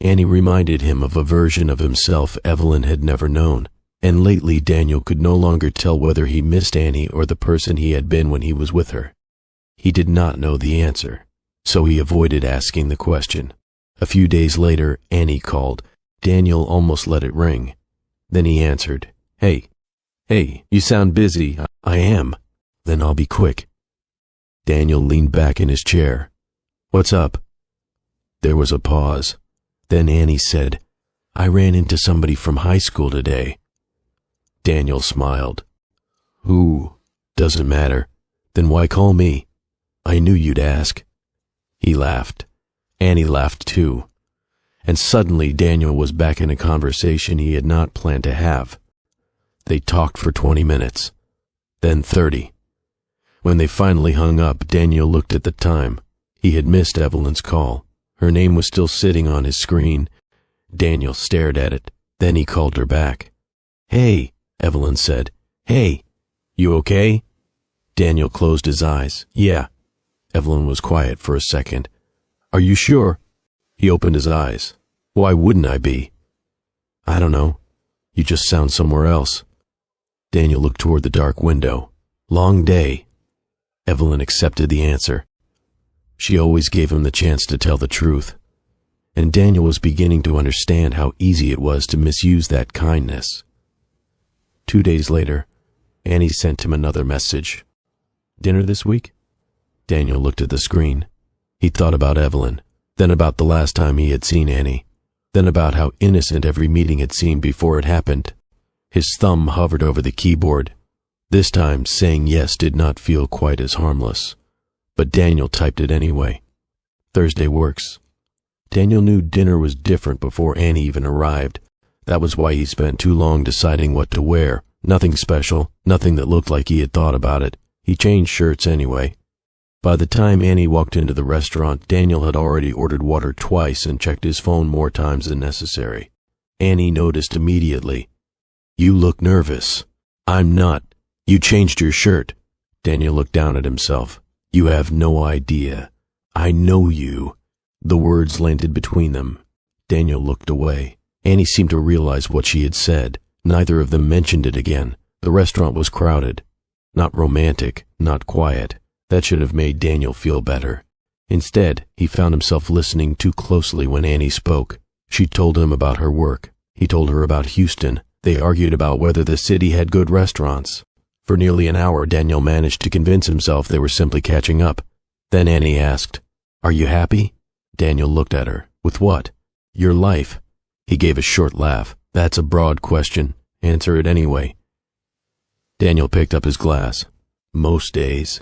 Annie reminded him of a version of himself Evelyn had never known, and lately Daniel could no longer tell whether he missed Annie or the person he had been when he was with her. He did not know the answer, so he avoided asking the question. A few days later, Annie called. Daniel almost let it ring. Then he answered, Hey, you sound busy." "I am." "Then I'll be quick." Daniel leaned back in his chair. "What's up?" There was a pause. Then Annie said, "I ran into somebody from high school today." Daniel smiled. "Who?" "Doesn't matter." "Then why call me?" "I knew you'd ask." He laughed. Annie laughed too. And suddenly Daniel was back in a conversation he had not planned to have. They talked for 20 minutes, then 30. When they finally hung up, Daniel looked at the time. He had missed Evelyn's call. Her name was still sitting on his screen. Daniel stared at it. Then he called her back. "Hey," Evelyn said. "Hey, you okay?" Daniel closed his eyes. "Yeah." Evelyn was quiet for a second. "Are you sure?" He opened his eyes. "Why wouldn't I be?" "I don't know. You just sound somewhere else." Daniel looked toward the dark window. "Long day." Evelyn accepted the answer. She always gave him the chance to tell the truth. And Daniel was beginning to understand how easy it was to misuse that kindness. 2 days later, Annie sent him another message. "Dinner this week?" Daniel looked at the screen. He thought about Evelyn, then about the last time he had seen Annie, then about how innocent every meeting had seemed before it happened. His thumb hovered over the keyboard. This time, saying yes did not feel quite as harmless. But Daniel typed it anyway. "Thursday works." Daniel knew dinner was different before Annie even arrived. That was why he spent too long deciding what to wear. Nothing special, nothing that looked like he had thought about it. He changed shirts anyway. By the time Annie walked into the restaurant, Daniel had already ordered water twice and checked his phone more times than necessary. Annie noticed immediately. "You look nervous." "I'm not. You changed your shirt." Daniel looked down at himself. "You have no idea. I know you." The words landed between them. Daniel looked away. Annie seemed to realize what she had said. Neither of them mentioned it again. The restaurant was crowded. Not romantic, not quiet. That should have made Daniel feel better. Instead, he found himself listening too closely when Annie spoke. She told him about her work. He told her about Houston. They argued about whether the city had good restaurants. For nearly an hour, Daniel managed to convince himself they were simply catching up. Then Annie asked, "Are you happy?" Daniel looked at her. "With what?" "Your life." He gave a short laugh. "That's a broad question. Answer it anyway." Daniel picked up his glass. "Most days."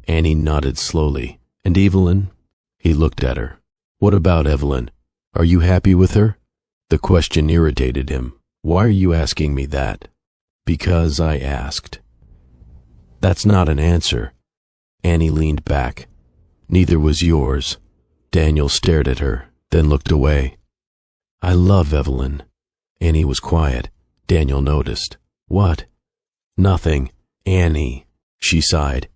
Annie nodded slowly. "And Evelyn?" He looked at her. "What about Evelyn? Are you happy with her?" The question irritated him. "Why are you asking me that?" "Because I asked." "That's not an answer." Annie leaned back. "Neither was yours." Daniel stared at her, then looked away. "I love Evelyn." Annie was quiet. Daniel noticed. "What?" "Nothing. Annie." She sighed.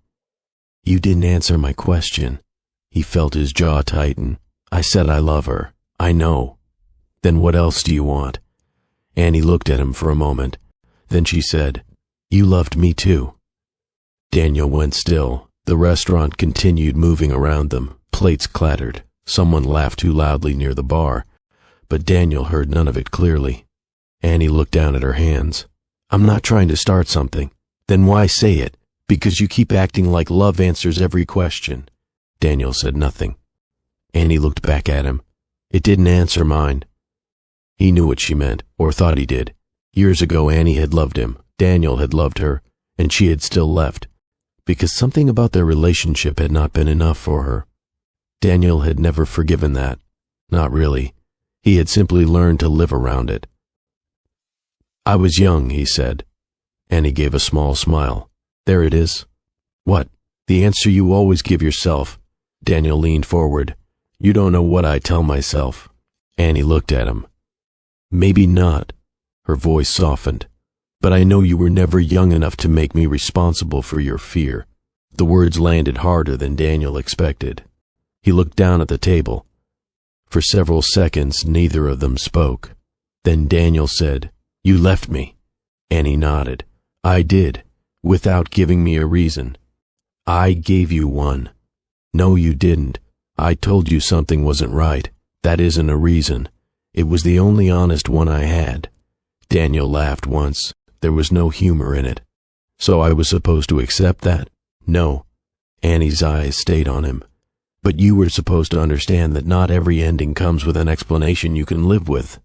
"You didn't answer my question." He felt his jaw tighten. "I said I love her. I know." "Then what else do you want?" Annie looked at him for a moment. Then she said, "You loved me too." Daniel went still. The restaurant continued moving around them. Plates clattered. Someone laughed too loudly near the bar. But Daniel heard none of it clearly. Annie looked down at her hands. "I'm not trying to start something." "Then why say it? Because you keep acting like love answers every question." Daniel said nothing. Annie looked back at him. It didn't answer mine. He knew what she meant, or thought he did. Years ago, Annie had loved him, Daniel had loved her, and she had still left, because something about their relationship had not been enough for her. Daniel had never forgiven that. Not really. He had simply learned to live around it. "I was young," he said. Annie gave a small smile. "There it is." "What?" "The answer you always give yourself." Daniel leaned forward. "You don't know what I tell myself." Annie looked at him. "Maybe not." Her voice softened. "But I know you were never young enough to make me responsible for your fear." The words landed harder than Daniel expected. He looked down at the table. For several seconds, neither of them spoke. Then Daniel said, "You left me." Annie nodded. "I did, without giving me a reason." "I gave you one." "No, you didn't. I told you something wasn't right. That isn't a reason. It was the only honest one I had." Daniel laughed once. There was no humor in it. "So I was supposed to accept that?" "No." Annie's eyes stayed on him. "But you were supposed to understand that not every ending comes with an explanation you can live with."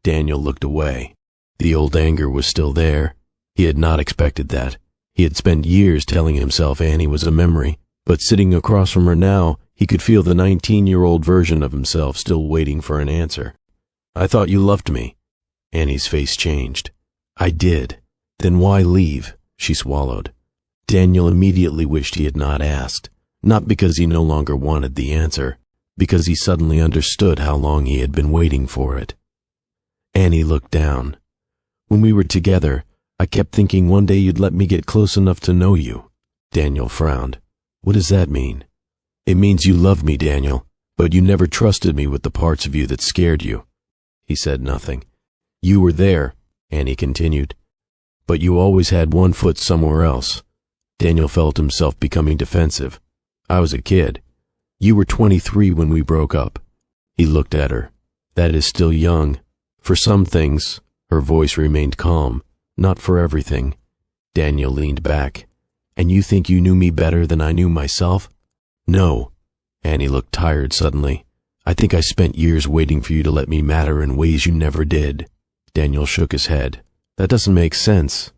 Daniel looked away. The old anger was still there. He had not expected that. He had spent years telling himself Annie was a memory, but sitting across from her now, he could feel the 19-year-old version of himself still waiting for an answer. "I thought you loved me." Annie's face changed. "I did." "Then why leave?" She swallowed. Daniel immediately wished he had not asked, not because he no longer wanted the answer, because he suddenly understood how long he had been waiting for it. Annie looked down. "When we were together, I kept thinking one day you'd let me get close enough to know you." Daniel frowned. "What does that mean?" "It means you loved me, Daniel, but you never trusted me with the parts of you that scared you." He said nothing. "You were there," Annie continued, "but you always had one foot somewhere else." Daniel felt himself becoming defensive. "I was a kid. You were 23 when we broke up." He looked at her. "That is still young. For some things." Her voice remained calm. "Not for everything." Daniel leaned back. "And you think you knew me better than I knew myself?" "No." Annie looked tired suddenly. "I think I spent years waiting for you to let me matter in ways you never did." Daniel shook his head. "That doesn't make sense."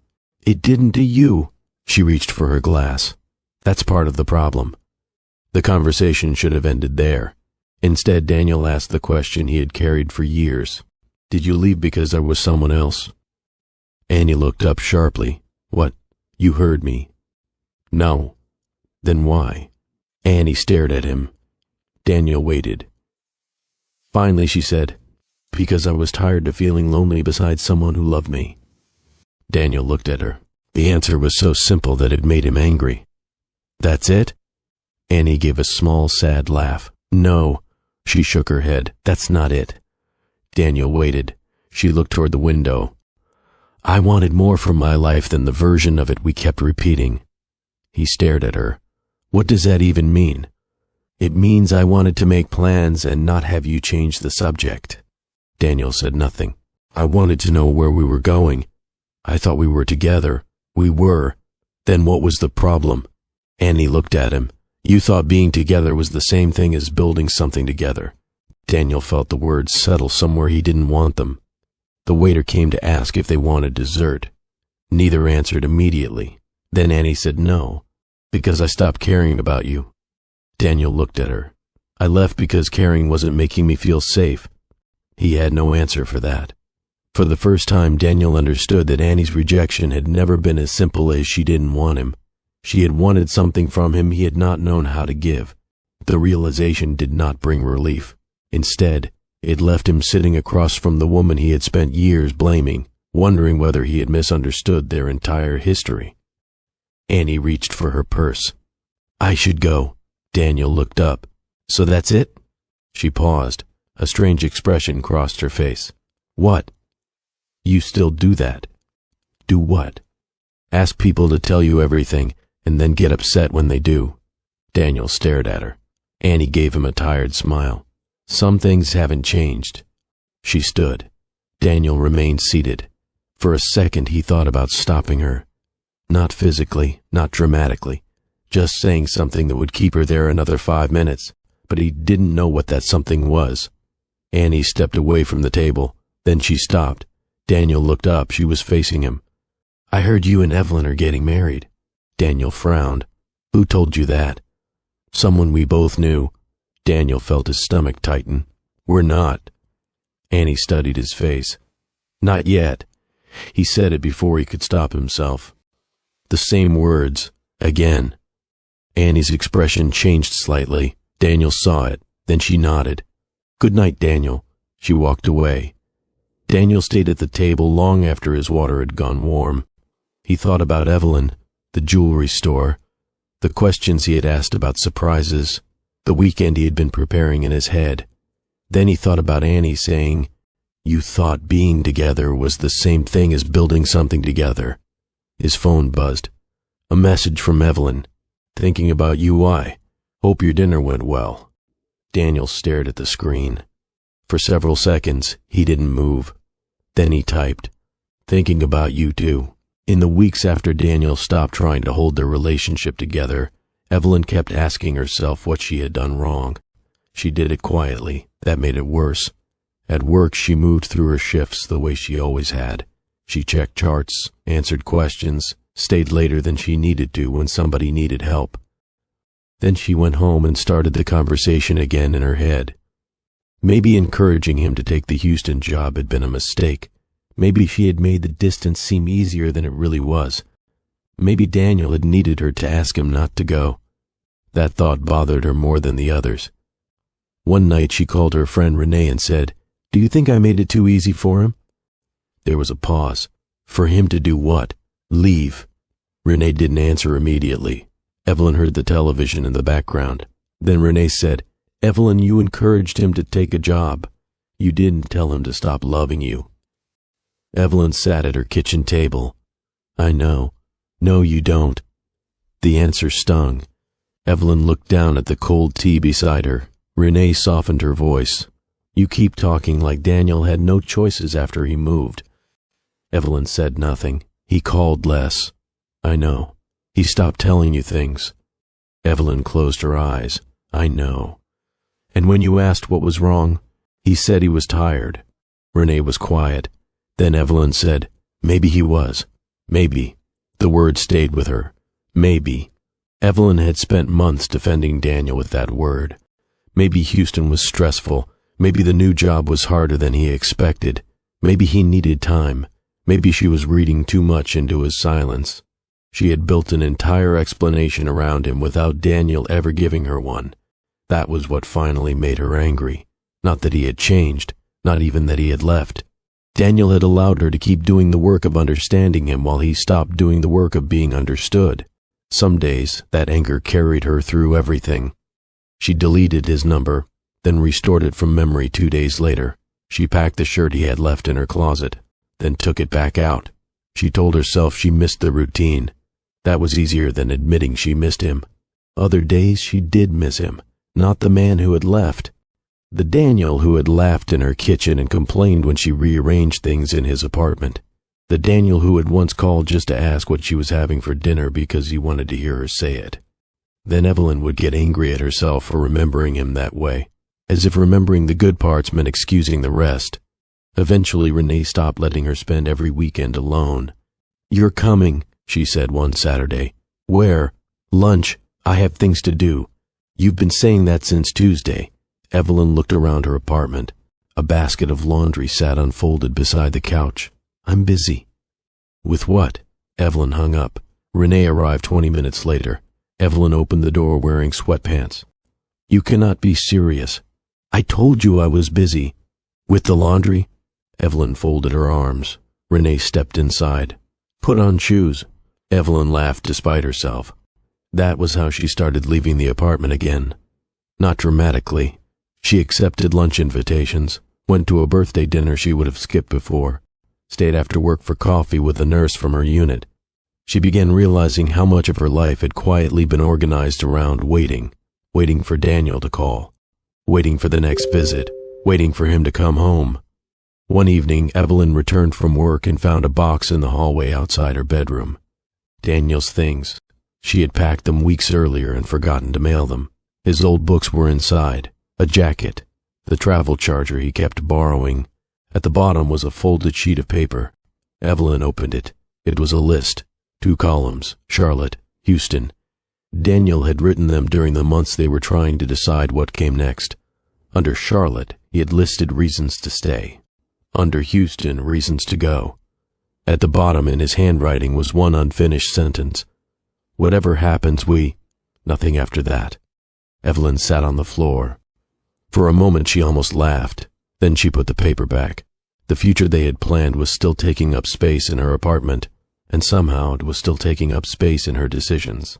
"It didn't to you." She reached for her glass. "That's part of the problem." The conversation should have ended there. Instead, Daniel asked the question he had carried for years. "Did you leave because I was someone else?" Annie looked up sharply. "What? You heard me." "No." "Then why?" Annie stared at him. Daniel waited. Finally, she said, "Because I was tired of feeling lonely beside someone who loved me." Daniel looked at her. The answer was so simple that it made him angry. "That's it?" Annie gave a small, sad laugh. "No." She shook her head. "That's not it." Daniel waited. She looked toward the window. "I wanted more from my life than the version of it we kept repeating." He stared at her. "What does that even mean?" "It means I wanted to make plans and not have you change the subject." Daniel said nothing. "I wanted to know where we were going. I thought we were together." "We were." "Then what was the problem?" Annie looked at him. "You thought being together was the same thing as building something together." Daniel felt the words settle somewhere he didn't want them. The waiter came to ask if they wanted dessert. Neither answered immediately. Then Annie said no. "Because I stopped caring about you." Daniel looked at her. "I left because caring wasn't making me feel safe." He had no answer for that. For the first time, Daniel understood that Annie's rejection had never been as simple as she didn't want him. She had wanted something from him he had not known how to give. The realization did not bring relief. Instead, it left him sitting across from the woman he had spent years blaming, wondering whether he had misunderstood their entire history. Annie reached for her purse. "I should go." Daniel looked up. "So that's it?" She paused. A strange expression crossed her face. "What?" "You still do that." "Do what?" "Ask people to tell you everything, and then get upset when they do." Daniel stared at her. Annie gave him a tired smile. "Some things haven't changed." She stood. Daniel remained seated. For a second he thought about stopping her. Not physically, not dramatically, just saying something that would keep her there another 5 minutes, but he didn't know what that something was. Annie stepped away from the table. Then she stopped. Daniel looked up. She was facing him. "I heard you and Evelyn are getting married." Daniel frowned. "Who told you that?" "Someone we both knew." Daniel felt his stomach tighten. "We're not." Annie studied his face. "Not yet." He said it before he could stop himself. The same words, again. Annie's expression changed slightly. Daniel saw it. Then she nodded. "Good night, Daniel." She walked away. Daniel stayed at the table long after his water had gone warm. He thought about Evelyn, the jewelry store, the questions he had asked about surprises, the weekend he had been preparing in his head. Then he thought about Annie saying, "You thought being together was the same thing as building something together." His phone buzzed. A message from Evelyn. "Thinking about you, I hope your dinner went well." Daniel stared at the screen. For several seconds, he didn't move. Then he typed, "Thinking about you too." In the weeks after Daniel stopped trying to hold their relationship together, Evelyn kept asking herself what she had done wrong. She did it quietly. That made it worse. At work, she moved through her shifts the way she always had. She checked charts, answered questions, stayed later than she needed to when somebody needed help. Then she went home and started the conversation again in her head. Maybe encouraging him to take the Houston job had been a mistake. Maybe she had made the distance seem easier than it really was. Maybe Daniel had needed her to ask him not to go. That thought bothered her more than the others. One night she called her friend Renee and said, "Do you think I made it too easy for him?" There was a pause. For him to do what? Leave. Renee didn't answer immediately. Evelyn heard the television in the background. Then Renee said, "Evelyn, you encouraged him to take a job. You didn't tell him to stop loving you." Evelyn sat at her kitchen table. "I know. No, you don't." The answer stung. Evelyn looked down at the cold tea beside her. Renee softened her voice. "You keep talking like Daniel had no choices after he moved." Evelyn said nothing. "He called less." "I know. He stopped telling you things." Evelyn closed her eyes. "I know." "And when you asked what was wrong, he said he was tired." Renee was quiet. Then Evelyn said, "Maybe he was. Maybe." The word stayed with her. Maybe. Evelyn had spent months defending Daniel with that word. Maybe Houston was stressful. Maybe the new job was harder than he expected. Maybe he needed time. Maybe she was reading too much into his silence. She had built an entire explanation around him without Daniel ever giving her one. That was what finally made her angry. Not that he had changed, not even that he had left. Daniel had allowed her to keep doing the work of understanding him while he stopped doing the work of being understood. Some days, that anger carried her through everything. She deleted his number, then restored it from memory 2 days later. She packed the shirt he had left in her closet, then took it back out. She told herself she missed the routine. That was easier than admitting she missed him. Other days she did miss him, not the man who had left. The Daniel who had laughed in her kitchen and complained when she rearranged things in his apartment. The Daniel who had once called just to ask what she was having for dinner because he wanted to hear her say it. Then Evelyn would get angry at herself for remembering him that way, as if remembering the good parts meant excusing the rest. Eventually Renee stopped letting her spend every weekend alone. "You're coming," she said one Saturday. "Where?" "Lunch. I have things to do." "You've been saying that since Tuesday." Evelyn looked around her apartment. A basket of laundry sat unfolded beside the couch. "I'm busy." "With what?" Evelyn hung up. Renee arrived 20 minutes later. Evelyn opened the door wearing sweatpants. "You cannot be serious." "I told you I was busy." "With the laundry?" Evelyn folded her arms. Renee stepped inside. "Put on shoes." Evelyn laughed despite herself. That was how she started leaving the apartment again. Not dramatically. She accepted lunch invitations, went to a birthday dinner she would have skipped before, stayed after work for coffee with a nurse from her unit. She began realizing how much of her life had quietly been organized around waiting for Daniel to call, waiting for the next visit, waiting for him to come home. One evening, Evelyn returned from work and found a box in the hallway outside her bedroom. Daniel's things. She had packed them weeks earlier and forgotten to mail them. His old books were inside, a jacket, the travel charger he kept borrowing. At the bottom was a folded sheet of paper. Evelyn opened it. It was a list, 2 columns, Charlotte, Houston. Daniel had written them during the months they were trying to decide what came next. Under Charlotte, he had listed reasons to stay. Under Houston, reasons to go. At the bottom in his handwriting was one unfinished sentence. Whatever happens, nothing after that. Evelyn sat on the floor. For a moment she almost laughed. Then she put the paper back. The future they had planned was still taking up space in her apartment, and somehow it was still taking up space in her decisions.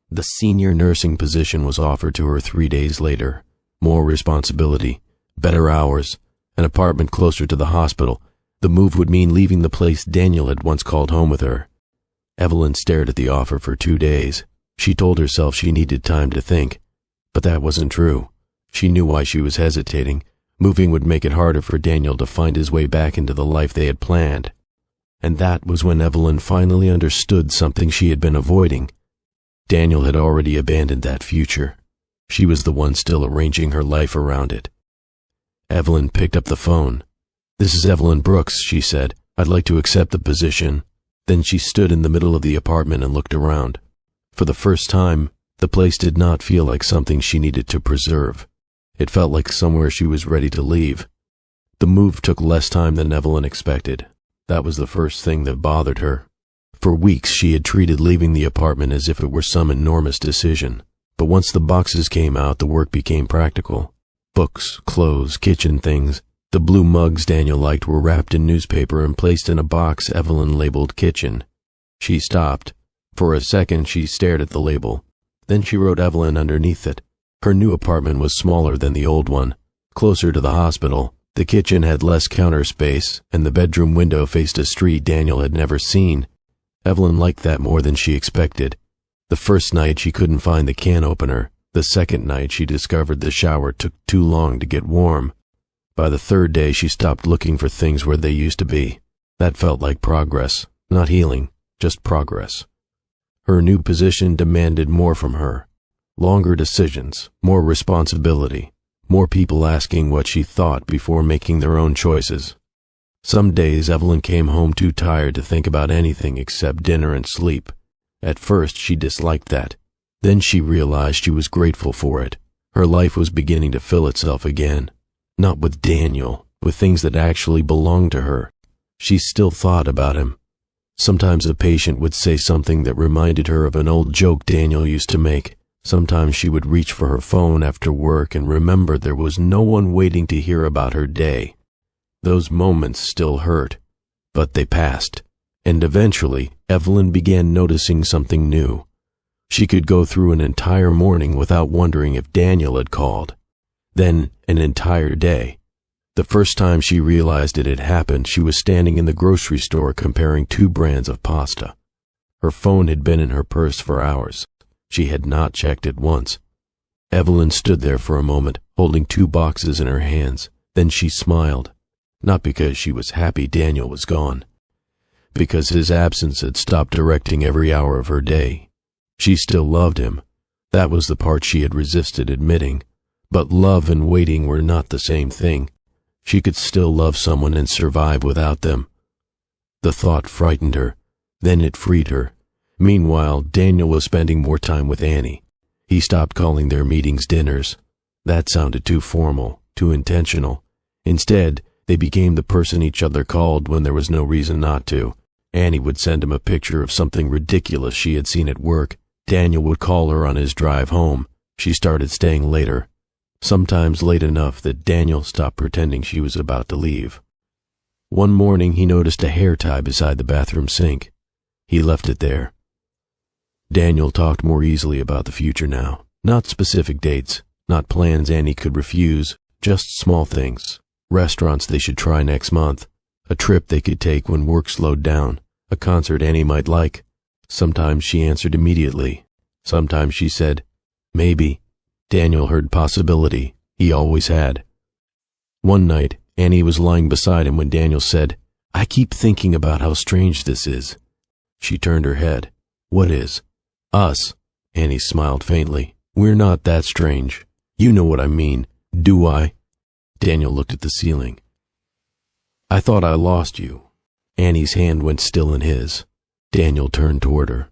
The senior nursing position was offered to her 3 days later. More responsibility, better hours, an apartment closer to the hospital. The move would mean leaving the place Daniel had once called home with her. Evelyn stared at the offer for 2 days. She told herself she needed time to think, but that wasn't true. She knew why she was hesitating. Moving would make it harder for Daniel to find his way back into the life they had planned. And that was when Evelyn finally understood something she had been avoiding. Daniel had already abandoned that future. She was the one still arranging her life around it. Evelyn picked up the phone. "This is Evelyn Brooks," she said. "I'd like to accept the position." Then she stood in the middle of the apartment and looked around. For the first time, the place did not feel like something she needed to preserve. It felt like somewhere she was ready to leave. The move took less time than Evelyn expected. That was the first thing that bothered her. For weeks she had treated leaving the apartment as if it were some enormous decision. But once the boxes came out, the work became practical. Books, clothes, kitchen things. The blue mugs Daniel liked were wrapped in newspaper and placed in a box Evelyn labeled kitchen. She stopped. For a second she stared at the label. Then she wrote Evelyn underneath it. Her new apartment was smaller than the old one, closer to the hospital. The kitchen had less counter space, and the bedroom window faced a street Daniel had never seen. Evelyn liked that more than she expected. The first night she couldn't find the can opener. The second night she discovered the shower took too long to get warm. By the third day she stopped looking for things where they used to be. That felt like progress, not healing, just progress. Her new position demanded more from her. Longer decisions, more responsibility, more people asking what she thought before making their own choices. Some days Evelyn came home too tired to think about anything except dinner and sleep. At first she disliked that. Then she realized she was grateful for it. Her life was beginning to fill itself again. Not with Daniel, with things that actually belonged to her. She still thought about him. Sometimes a patient would say something that reminded her of an old joke Daniel used to make. Sometimes she would reach for her phone after work and remember there was no one waiting to hear about her day. Those moments still hurt, but they passed. And eventually, Evelyn began noticing something new. She could go through an entire morning without wondering if Daniel had called. Then an entire day. The first time she realized it had happened, she was standing in the grocery store comparing 2 brands of pasta. Her phone had been in her purse for hours. She had not checked it once. Evelyn stood there for a moment, holding 2 boxes in her hands. Then she smiled, not because she was happy Daniel was gone, because his absence had stopped directing every hour of her day. She still loved him. That was the part she had resisted admitting. But love and waiting were not the same thing. She could still love someone and survive without them. The thought frightened her. Then it freed her. Meanwhile, Daniel was spending more time with Annie. He stopped calling their meetings dinners. That sounded too formal, too intentional. Instead, they became the person each other called when there was no reason not to. Annie would send him a picture of something ridiculous she had seen at work. Daniel would call her on his drive home. She started staying later. Sometimes late enough that Daniel stopped pretending she was about to leave. One morning he noticed a hair tie beside the bathroom sink. He left it there. Daniel talked more easily about the future now. Not specific dates, not plans Annie could refuse, just small things. Restaurants they should try next month. A trip they could take when work slowed down. A concert Annie might like. Sometimes she answered immediately. Sometimes she said, maybe. Daniel heard possibility. He always had. One night, Annie was lying beside him when Daniel said, "I keep thinking about how strange this is." She turned her head. What is? Us. Annie smiled faintly. We're not that strange. You know what I mean, do I? Daniel looked at the ceiling. I thought I lost you. Annie's hand went still in his. Daniel turned toward her.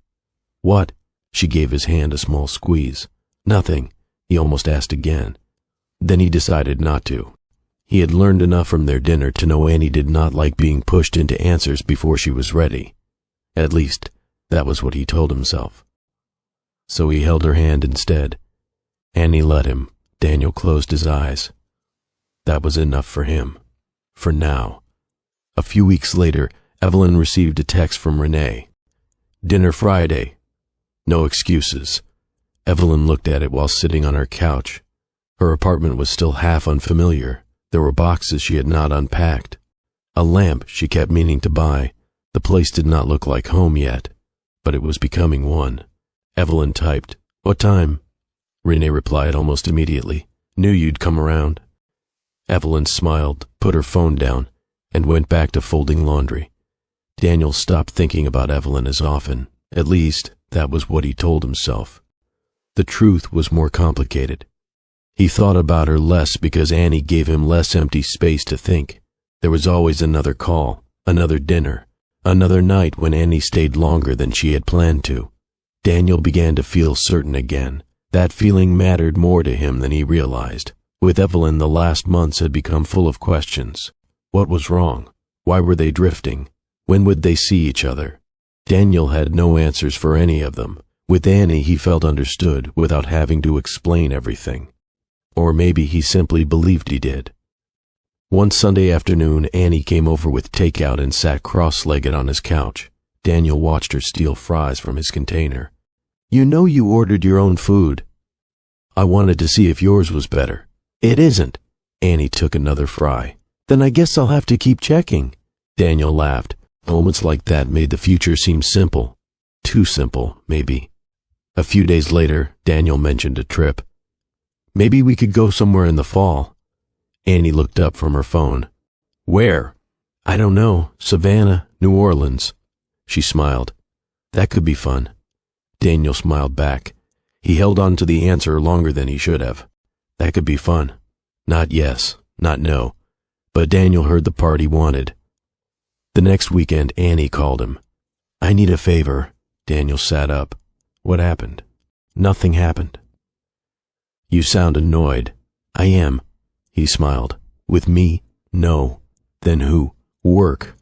What? She gave his hand a small squeeze. Nothing, he almost asked again. Then he decided not to. He had learned enough from their dinner to know Annie did not like being pushed into answers before she was ready. At least, that was what he told himself. So he held her hand instead. Annie let him. Daniel closed his eyes. That was enough for him. For now. A few weeks later, Evelyn received a text from Renee. Dinner Friday. No excuses. Evelyn looked at it while sitting on her couch. Her apartment was still half unfamiliar. There were boxes she had not unpacked. A lamp she kept meaning to buy. The place did not look like home yet, but it was becoming one. Evelyn typed, What time? Renee replied almost immediately, Knew you'd come around. Evelyn smiled, put her phone down, and went back to folding laundry. Daniel stopped thinking about Evelyn as often. At least, that was what he told himself. The truth was more complicated. He thought about her less because Annie gave him less empty space to think. There was always another call, another dinner, another night when Annie stayed longer than she had planned to. Daniel began to feel certain again. That feeling mattered more to him than he realized. With Evelyn, the last months had become full of questions. What was wrong? Why were they drifting? When would they see each other? Daniel had no answers for any of them. With Annie, he felt understood without having to explain everything. Or maybe he simply believed he did. One Sunday afternoon, Annie came over with takeout and sat cross-legged on his couch. Daniel watched her steal fries from his container. You know you ordered your own food. I wanted to see if yours was better. It isn't. Annie took another fry. Then I guess I'll have to keep checking. Daniel laughed. Moments like that made the future seem simple. Too simple, maybe. A few days later, Daniel mentioned a trip. Maybe we could go somewhere in the fall. Annie looked up from her phone. Where? I don't know. Savannah, New Orleans. She smiled. That could be fun. Daniel smiled back. He held on to the answer longer than he should have. That could be fun. Not yes, not no. But Daniel heard the part he wanted. The next weekend, Annie called him. I need a favor. Daniel sat up. What happened? Nothing happened. You sound annoyed. I am. He smiled. With me? No. Then who? Work.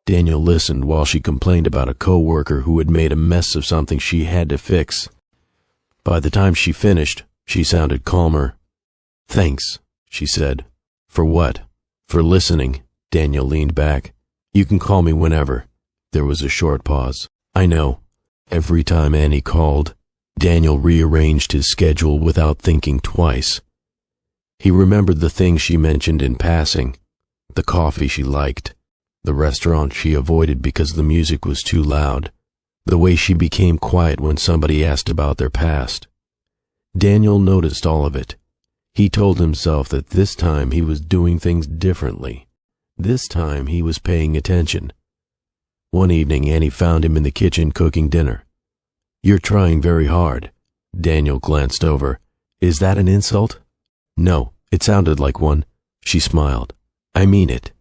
Daniel listened while she complained about a co-worker who had made a mess of something she had to fix. By the time she finished, she sounded calmer. Thanks, she said. For what? For listening. Daniel leaned back. You can call me whenever. There was a short pause. I know. Every time Annie called, Daniel rearranged his schedule without thinking twice. He remembered the things she mentioned in passing, the coffee she liked, the restaurant she avoided because the music was too loud, the way she became quiet when somebody asked about their past. Daniel noticed all of it. He told himself that this time he was doing things differently. This time he was paying attention. One evening, Annie found him in the kitchen cooking dinner. You're trying very hard. Daniel glanced over. Is that an insult? No, it sounded like one. She smiled. I mean it.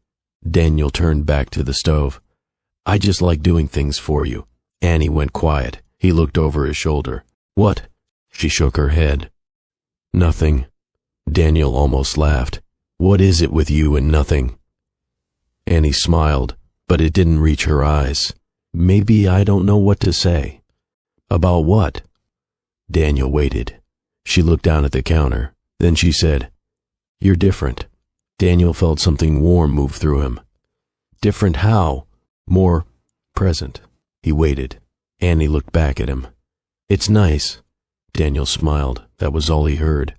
Daniel turned back to the stove. I just like doing things for you. Annie went quiet. He looked over his shoulder. What? She shook her head. Nothing. Daniel almost laughed. What is it with you and nothing? Annie smiled, but it didn't reach her eyes. Maybe I don't know what to say. About what? Daniel waited. She looked down at the counter. Then she said, You're different. Daniel felt something warm move through him. Different how? More present. He waited. Annie looked back at him. It's nice. Daniel smiled. That was all he heard.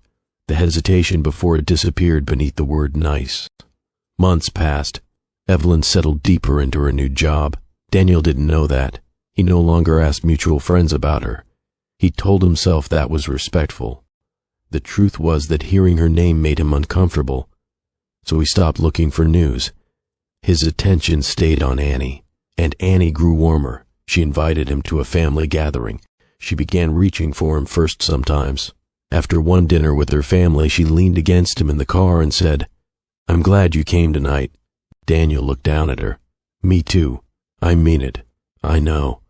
The hesitation before it disappeared beneath the word nice. Months passed. Evelyn settled deeper into her new job. Daniel didn't know that. He no longer asked mutual friends about her. He told himself that was respectful. The truth was that hearing her name made him uncomfortable. So he stopped looking for news. His attention stayed on Annie, and Annie grew warmer. She invited him to a family gathering. She began reaching for him first sometimes. After one dinner with her family, she leaned against him in the car and said, "I'm glad you came tonight." Daniel looked down at her. "Me too. I mean it. I know."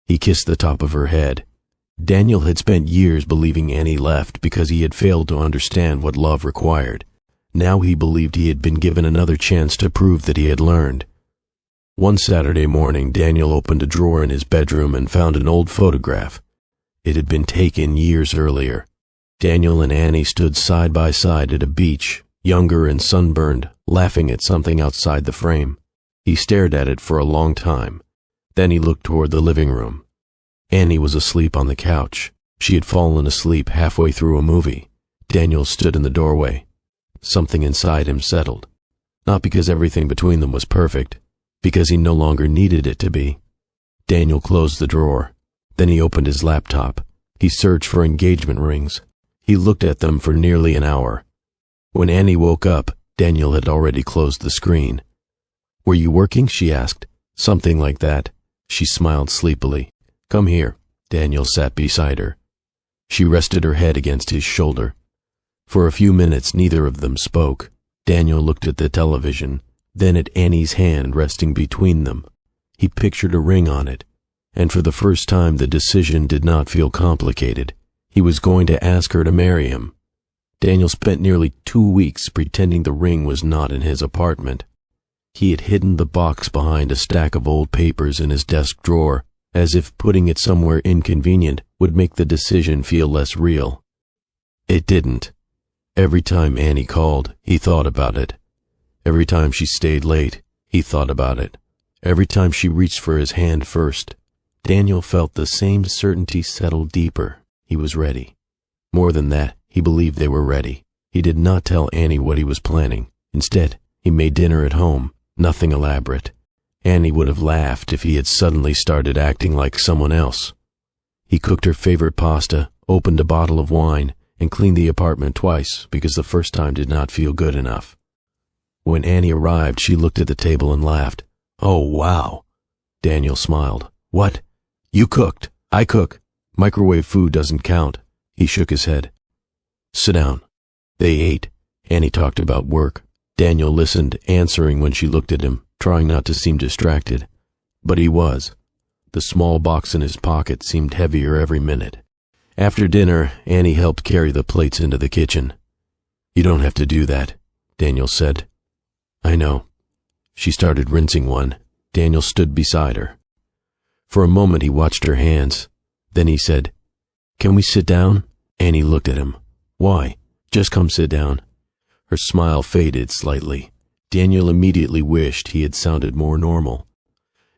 He kissed the top of her head. Daniel had spent years believing Annie left because he had failed to understand what love required. Now he believed he had been given another chance to prove that he had learned. One Saturday morning, Daniel opened a drawer in his bedroom and found an old photograph. It had been taken years earlier. Daniel and Annie stood side by side at a beach, younger and sunburned, laughing at something outside the frame. He stared at it for a long time. Then he looked toward the living room. Annie was asleep on the couch. She had fallen asleep halfway through a movie. Daniel stood in the doorway. Something inside him settled. Not because everything between them was perfect, because he no longer needed it to be. Daniel closed the drawer. Then he opened his laptop. He searched for engagement rings. He looked at them for nearly an hour. When Annie woke up, Daniel had already closed the screen. "Were you working?" she asked. "Something like that." She smiled sleepily. "Come here." Daniel sat beside her. She rested her head against his shoulder. For a few minutes, neither of them spoke. Daniel looked at the television, then at Annie's hand resting between them. He pictured a ring on it, and for the first time the decision did not feel complicated. He was going to ask her to marry him. Daniel spent nearly 2 weeks pretending the ring was not in his apartment. He had hidden the box behind a stack of old papers in his desk drawer, as if putting it somewhere inconvenient would make the decision feel less real. It didn't. Every time Annie called, he thought about it. Every time she stayed late, he thought about it. Every time she reached for his hand first, Daniel felt the same certainty settle deeper. He was ready. More than that, he believed they were ready. He did not tell Annie what he was planning. Instead, he made dinner at home, nothing elaborate. Annie would have laughed if he had suddenly started acting like someone else. He cooked her favorite pasta, opened a bottle of wine, and cleaned the apartment twice because the first time did not feel good enough. When Annie arrived, she looked at the table and laughed. "Oh, wow." Daniel smiled. "What? You cooked. I cook. Microwave food doesn't count." He shook his head. "Sit down." They ate. Annie talked about work. Daniel listened, answering when she looked at him, trying not to seem distracted. But he was. The small box in his pocket seemed heavier every minute. After dinner, Annie helped carry the plates into the kitchen. "You don't have to do that," Daniel said. "I know." She started rinsing one. Daniel stood beside her. For a moment he watched her hands. Then he said, "Can we sit down?" Annie looked at him. "Why? Just come sit down." Her smile faded slightly. Daniel immediately wished he had sounded more normal.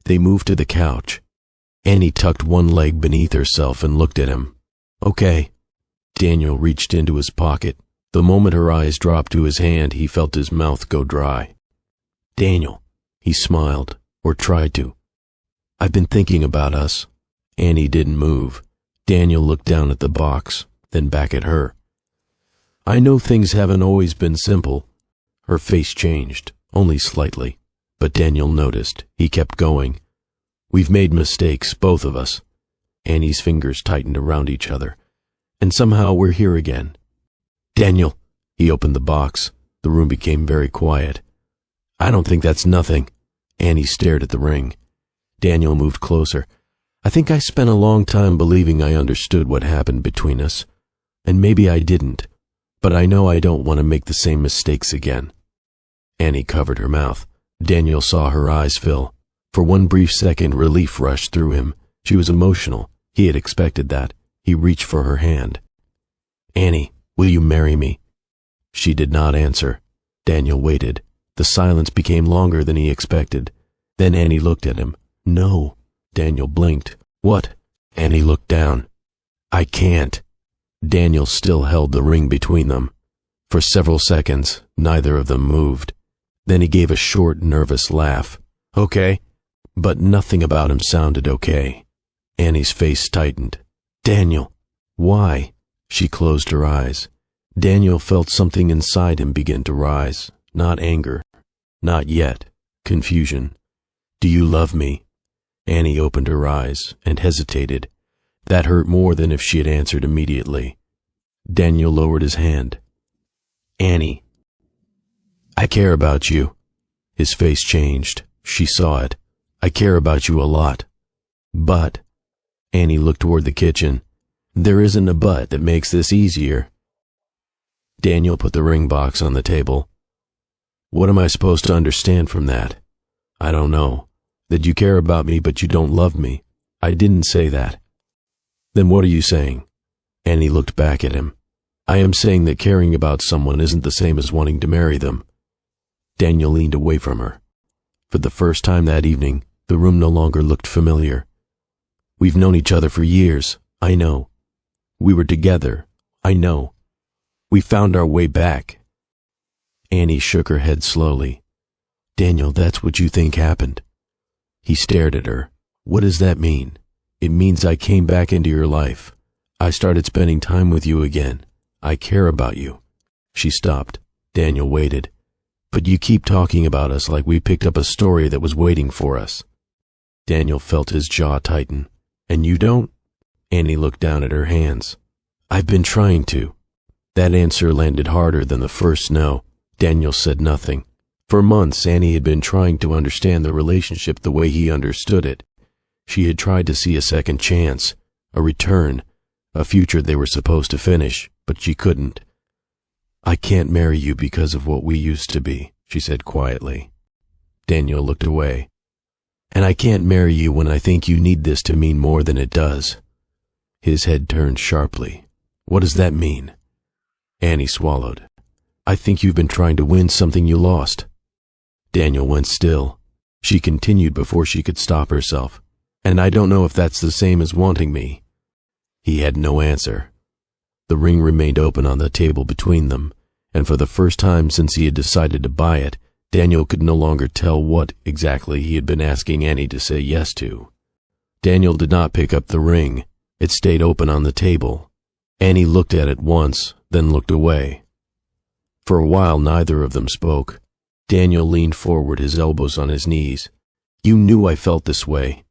They moved to the couch. Annie tucked one leg beneath herself and looked at him. "Okay." Daniel reached into his pocket. The moment her eyes dropped to his hand, he felt his mouth go dry. "Daniel," he smiled, or tried to. "I've been thinking about us." Annie didn't move. Daniel looked down at the box, then back at her. "I know things haven't always been simple." Her face changed, only slightly, but Daniel noticed. He kept going. "We've made mistakes, both of us." Annie's fingers tightened around each other. "And somehow we're here again." "Daniel." He opened the box. The room became very quiet. "I don't think that's nothing." Annie stared at the ring. Daniel moved closer. "I think I spent a long time believing I understood what happened between us. And maybe I didn't. But I know I don't want to make the same mistakes again." Annie covered her mouth. Daniel saw her eyes fill. For one brief second, relief rushed through him. She was emotional. He had expected that. He reached for her hand. "Annie, will you marry me?" She did not answer. Daniel waited. The silence became longer than he expected. Then Annie looked at him. "No." Daniel blinked. "What?" Annie looked down. "I can't." Daniel still held the ring between them. For several seconds, neither of them moved. Then he gave a short, nervous laugh. "Okay." But nothing about him sounded okay. Annie's face tightened. "Daniel." "Why?" She closed her eyes. Daniel felt something inside him begin to rise. Not anger. Not yet. Confusion. "Do you love me?" Annie opened her eyes and hesitated. That hurt more than if she had answered immediately. Daniel lowered his hand. Annie, I care about you. His face changed. She saw it. I care about you a lot. But, Annie looked toward the kitchen, there isn't a but that makes this easier. Daniel put the ring box on the table. What am I supposed to understand from that? I don't know. That you care about me but you don't love me. I didn't say that. Then what are you saying? Annie looked back at him. I am saying that caring about someone isn't the same as wanting to marry them. Daniel leaned away from her. For the first time that evening, the room no longer looked familiar. We've known each other for years, I know. We were together, I know. We found our way back. Annie shook her head slowly. Daniel, that's what you think happened. He stared at her. What does that mean? It means I came back into your life. I started spending time with you again. I care about you. She stopped. Daniel waited. But you keep talking about us like we picked up a story that was waiting for us. Daniel felt his jaw tighten. And you don't? Annie looked down at her hands. I've been trying to. That answer landed harder than the first no. Daniel said nothing. For months, Annie had been trying to understand the relationship the way he understood it. She had tried to see a second chance, a return, a future they were supposed to finish, but she couldn't. I can't marry you because of what we used to be, she said quietly. Daniel looked away. And I can't marry you when I think you need this to mean more than it does. His head turned sharply. What does that mean? Annie swallowed. I think you've been trying to win something you lost. Daniel went still. She continued before she could stop herself. And I don't know if that's the same as wanting me. He had no answer. The ring remained open on the table between them, and for the first time since he had decided to buy it, Daniel could no longer tell what exactly he had been asking Annie to say yes to. Daniel did not pick up the ring. It stayed open on the table. Annie looked at it once, then looked away. For a while neither of them spoke. Daniel leaned forward, his elbows on his knees. You knew I felt this way.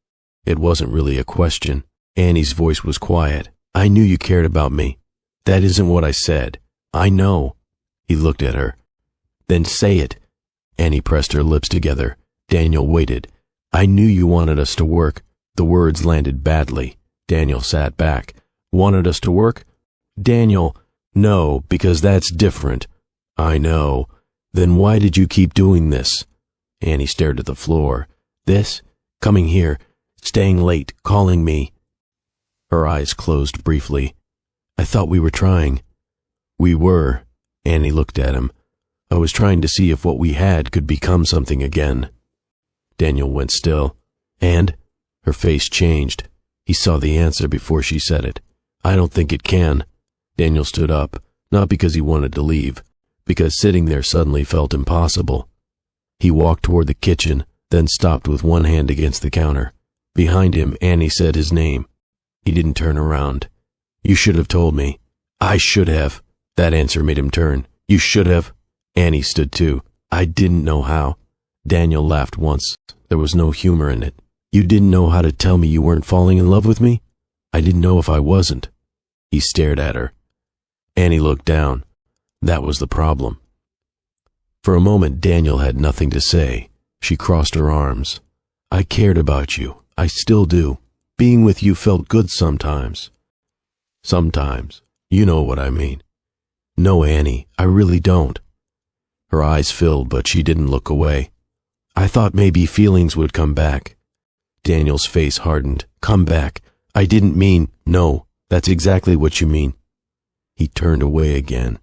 It wasn't really a question. Annie's voice was quiet. I knew you cared about me. That isn't what I said. I know. He looked at her. Then say it. Annie pressed her lips together. Daniel waited. I knew you wanted us to work. The words landed badly. Daniel sat back. Wanted us to work? Daniel, no, because that's different. I know. Then why did you keep doing this? Annie stared at the floor. This? Coming here, staying late, calling me. Her eyes closed briefly. I thought we were trying. We were. Annie looked at him. I was trying to see if what we had could become something again. Daniel went still. And? Her face changed. He saw the answer before she said it. I don't think it can. Daniel stood up, not because he wanted to leave, because sitting there suddenly felt impossible. He walked toward the kitchen, then stopped with one hand against the counter. Behind him, Annie said his name. He didn't turn around. You should have told me. I should have. That answer made him turn. You should have. Annie stood too. I didn't know how. Daniel laughed once. There was no humor in it. You didn't know how to tell me you weren't falling in love with me? I didn't know if I wasn't. He stared at her. Annie looked down. That was the problem. For a moment, Daniel had nothing to say. She crossed her arms. I cared about you. I still do. Being with you felt good sometimes. Sometimes. You know what I mean. No, Annie, I really don't. Her eyes filled, but she didn't look away. I thought maybe feelings would come back. Daniel's face hardened. Come back. I didn't mean, no, that's exactly what you mean. He turned away again.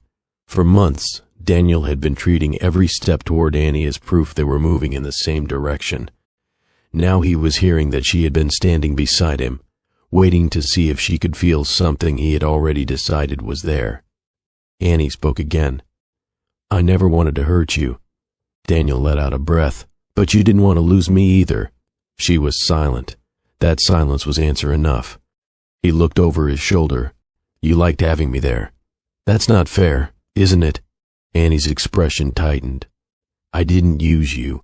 For months, Daniel had been treating every step toward Annie as proof they were moving in the same direction. Now he was hearing that she had been standing beside him, waiting to see if she could feel something he had already decided was there. Annie spoke again. I never wanted to hurt you. Daniel let out a breath. But you didn't want to lose me either. She was silent. That silence was answer enough. He looked over his shoulder. You liked having me there. That's not fair, isn't it? Annie's expression tightened. I didn't use you.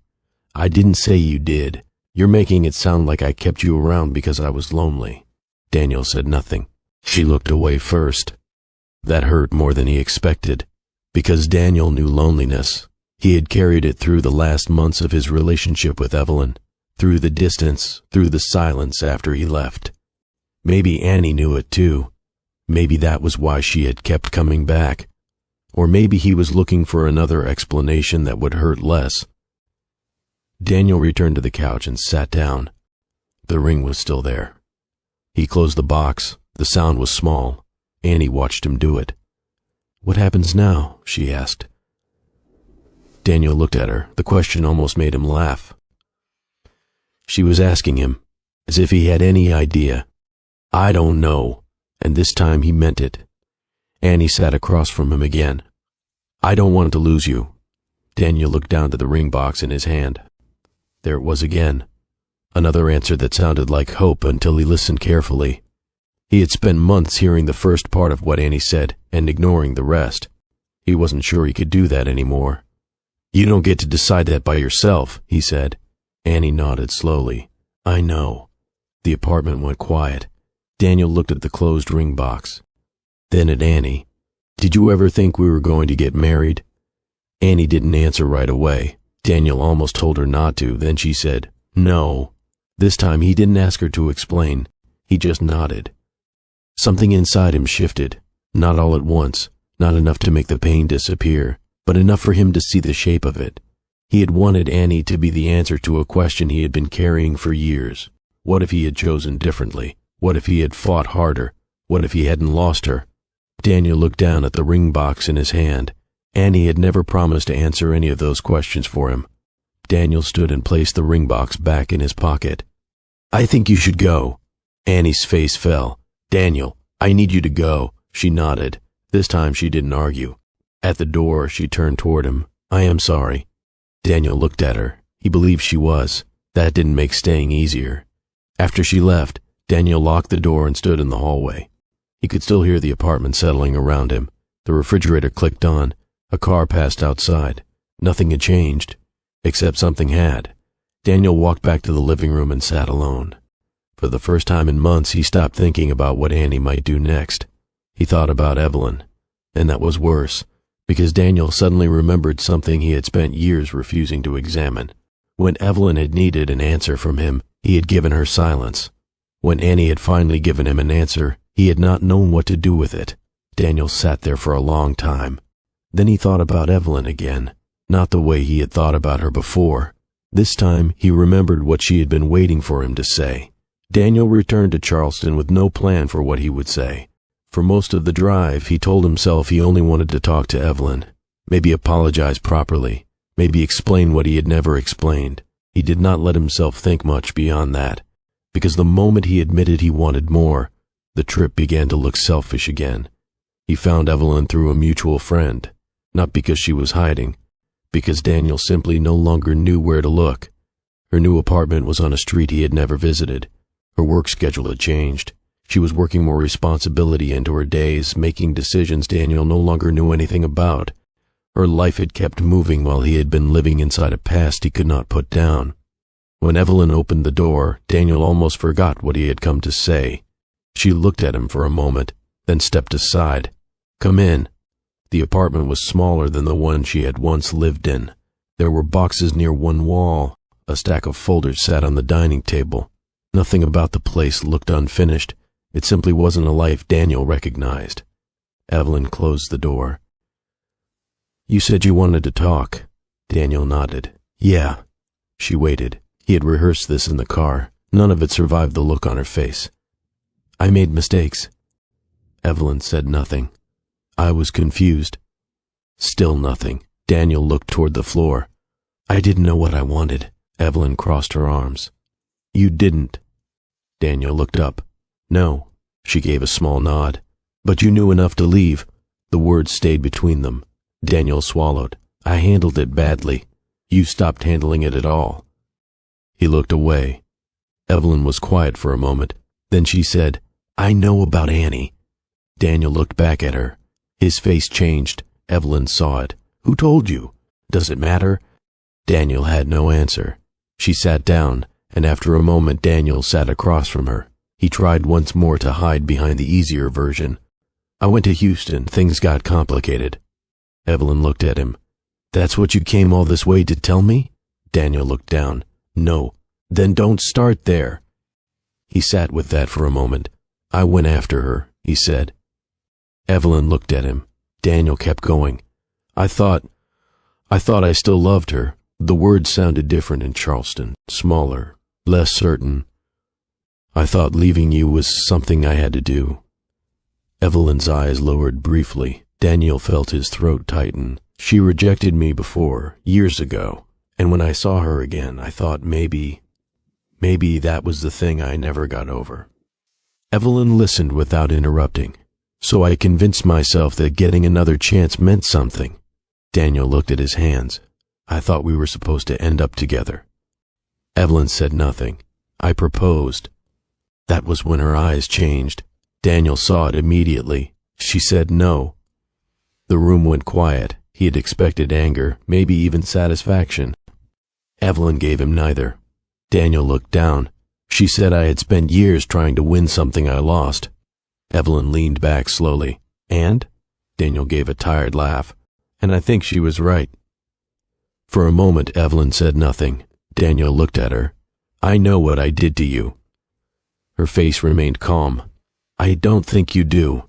I didn't say you did. You're making it sound like I kept you around because I was lonely." Daniel said nothing. She looked away first. That hurt more than he expected, because Daniel knew loneliness. He had carried it through the last months of his relationship with Evelyn, through the distance, through the silence after he left. Maybe Annie knew it too. Maybe that was why she had kept coming back. Or maybe he was looking for another explanation that would hurt less. Daniel returned to the couch and sat down. The ring was still there. He closed the box. The sound was small. Annie watched him do it. "What happens now?" she asked. Daniel looked at her. The question almost made him laugh. She was asking him, as if he had any idea. "I don't know," and this time he meant it. Annie sat across from him again. "I don't want to lose you." Daniel looked down to the ring box in his hand. There it was again. Another answer that sounded like hope until he listened carefully. He had spent months hearing the first part of what Annie said and ignoring the rest. He wasn't sure he could do that anymore. "You don't get to decide that by yourself," he said. Annie nodded slowly. "I know." The apartment went quiet. Daniel looked at the closed ring box. Then at Annie. "Did you ever think we were going to get married?" Annie didn't answer right away. Daniel almost told her not to, then she said, "No." This time he didn't ask her to explain. He just nodded. Something inside him shifted, not all at once, not enough to make the pain disappear, but enough for him to see the shape of it. He had wanted Annie to be the answer to a question he had been carrying for years. What if he had chosen differently? What if he had fought harder? What if he hadn't lost her? Daniel looked down at the ring box in his hand. Annie had never promised to answer any of those questions for him. Daniel stood and placed the ring box back in his pocket. "I think you should go." Annie's face fell. "Daniel, I need you to go." She nodded. This time she didn't argue. At the door, she turned toward him. "I am sorry." Daniel looked at her. He believed she was. That didn't make staying easier. After she left, Daniel locked the door and stood in the hallway. He could still hear the apartment settling around him. The refrigerator clicked on. A car passed outside. Nothing had changed, except something had. Daniel walked back to the living room and sat alone. For the first time in months, he stopped thinking about what Annie might do next. He thought about Evelyn, and that was worse, because Daniel suddenly remembered something he had spent years refusing to examine. When Evelyn had needed an answer from him, he had given her silence. When Annie had finally given him an answer, he had not known what to do with it. Daniel sat there for a long time. Then he thought about Evelyn again, not the way he had thought about her before. This time, he remembered what she had been waiting for him to say. Daniel returned to Charleston with no plan for what he would say. For most of the drive, he told himself he only wanted to talk to Evelyn, maybe apologize properly, maybe explain what he had never explained. He did not let himself think much beyond that, because the moment he admitted he wanted more, the trip began to look selfish again. He found Evelyn through a mutual friend, not because she was hiding, because Daniel simply no longer knew where to look. Her new apartment was on a street he had never visited. Her work schedule had changed. She was working more responsibility into her days, making decisions Daniel no longer knew anything about. Her life had kept moving while he had been living inside a past he could not put down. When Evelyn opened the door, Daniel almost forgot what he had come to say. She looked at him for a moment, then stepped aside. "Come in." The apartment was smaller than the one she had once lived in. There were boxes near one wall. A stack of folders sat on the dining table. Nothing about the place looked unfinished. It simply wasn't a life Daniel recognized. Evelyn closed the door. "You said you wanted to talk." Daniel nodded. "Yeah." She waited. He had rehearsed this in the car. None of it survived the look on her face. "I made mistakes." Evelyn said nothing. I was confused. Still nothing. Daniel looked toward the floor. "I didn't know what I wanted." Evelyn crossed her arms. "You didn't." Daniel looked up. "No." She gave a small nod. "But you knew enough to leave." The words stayed between them. Daniel swallowed. "I handled it badly. You stopped handling it at all." He looked away. Evelyn was quiet for a moment. Then she said, "I know about Annie." Daniel looked back at her. His face changed. Evelyn saw it. "Who told you? Does it matter?" Daniel had no answer. She sat down, and after a moment Daniel sat across from her. He tried once more to hide behind the easier version. I went to Houston. Things got complicated. Evelyn looked at him. That's what you came all this way to tell me? Daniel looked down. No. Then don't start there. He sat with that for a moment. I went after her, he said. Evelyn looked at him. Daniel kept going. I thought I still loved her. The words sounded different in Charleston, smaller, less certain. I thought leaving you was something I had to do. Evelyn's eyes lowered briefly. Daniel felt his throat tighten. She rejected me before, years ago, and when I saw her again, I thought maybe that was the thing I never got over. Evelyn listened without interrupting. So I convinced myself that getting another chance meant something. Daniel looked at his hands. I thought we were supposed to end up together. Evelyn said nothing. I proposed. That was when her eyes changed. Daniel saw it immediately. She said no. The room went quiet. He had expected anger, maybe even satisfaction. Evelyn gave him neither. Daniel looked down. She said I had spent years trying to win something I lost. Evelyn leaned back slowly. And? Daniel gave a tired laugh. And I think she was right. For a moment, Evelyn said nothing. Daniel looked at her. I know what I did to you. Her face remained calm. I don't think you do.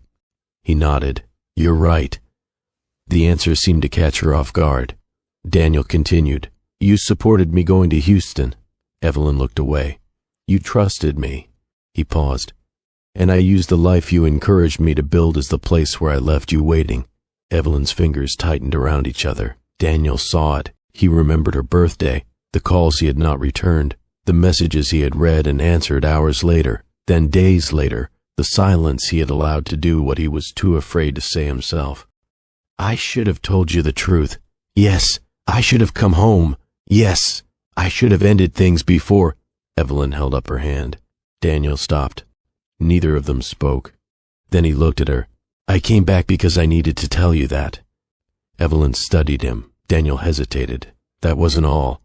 He nodded. You're right. The answer seemed to catch her off guard. Daniel continued. You supported me going to Houston. Evelyn looked away. You trusted me. He paused. And I used the life you encouraged me to build as the place where I left you waiting. Evelyn's fingers tightened around each other. Daniel saw it. He remembered her birthday, the calls he had not returned, the messages he had read and answered hours later, then days later, the silence he had allowed to do what he was too afraid to say himself. I should have told you the truth. Yes, I should have come home. Yes, I should have ended things before. Evelyn held up her hand. Daniel stopped. Neither of them spoke. Then he looked at her. I came back because I needed to tell you that. Evelyn studied him. Daniel hesitated. That wasn't all.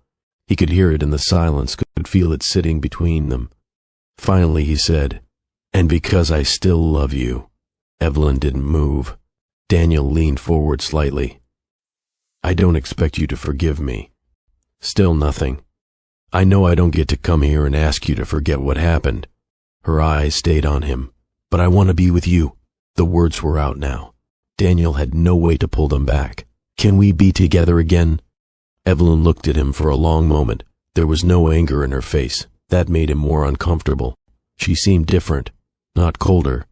He could hear it in the silence, could feel it sitting between them. Finally he said, and because I still love you. Evelyn didn't move. Daniel leaned forward slightly. I don't expect you to forgive me. Still nothing. I know I don't get to come here and ask you to forget what happened. Her eyes stayed on him. But I want to be with you. The words were out now. Daniel had no way to pull them back. Can we be together again? Evelyn looked at him for a long moment. There was no anger in her face. That made him more uncomfortable. She seemed different, not colder,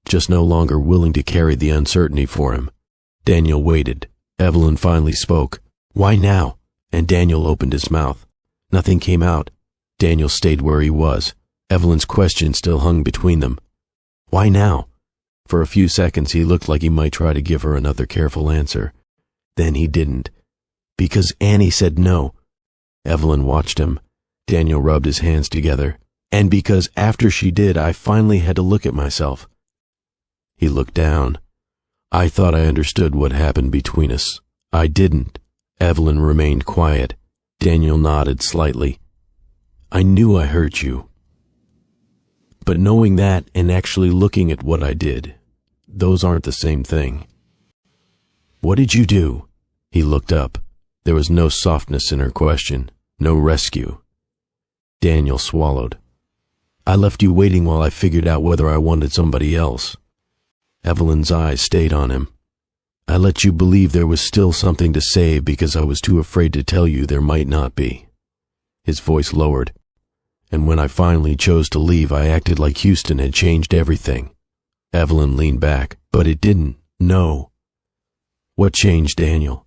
just no longer willing to carry the uncertainty for him. Daniel waited. Evelyn finally spoke. Why now? And Daniel opened his mouth. Nothing came out. Daniel stayed where he was. Evelyn's question still hung between them. Why now? For a few seconds he looked like he might try to give her another careful answer. Then he didn't. Because Annie said no. Evelyn watched him. Daniel rubbed his hands together. And because after she did, I finally had to look at myself. He looked down. I thought I understood what happened between us. I didn't. Evelyn remained quiet. Daniel nodded slightly. I knew I hurt you. But knowing that and actually looking at what I did, those aren't the same thing. What did you do? He looked up. There was no softness in her question, no rescue. Daniel swallowed. I left you waiting while I figured out whether I wanted somebody else. Evelyn's eyes stayed on him. I let you believe there was still something to say because I was too afraid to tell you there might not be. His voice lowered. And when I finally chose to leave, I acted like Houston had changed everything. Evelyn leaned back. But it didn't. No. What changed, Daniel?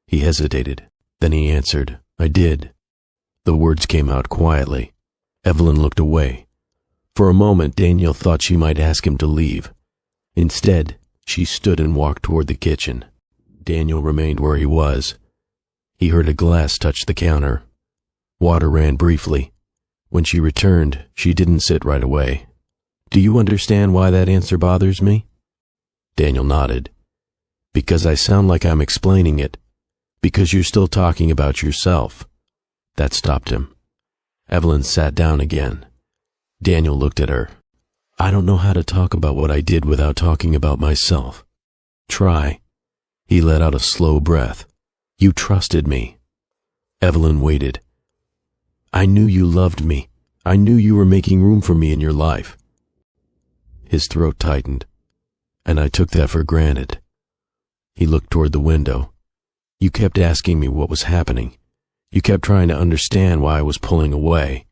He hesitated. Then he answered, I did. The words came out quietly. Evelyn looked away. For a moment, Daniel thought she might ask him to leave. Instead, she stood and walked toward the kitchen. Daniel remained where he was. He heard a glass touch the counter. Water ran briefly. When she returned, she didn't sit right away. Do you understand why that answer bothers me? Daniel nodded. Because I sound like I'm explaining it. Because you're still talking about yourself. That stopped him. Evelyn sat down again. Daniel looked at her. I don't know how to talk about what I did without talking about myself. Try. He let out a slow breath. You trusted me. Evelyn waited. I knew you loved me. I knew you were making room for me in your life. His throat tightened, and I took that for granted. He looked toward the window. You kept asking me what was happening. You kept trying to understand why I was pulling away.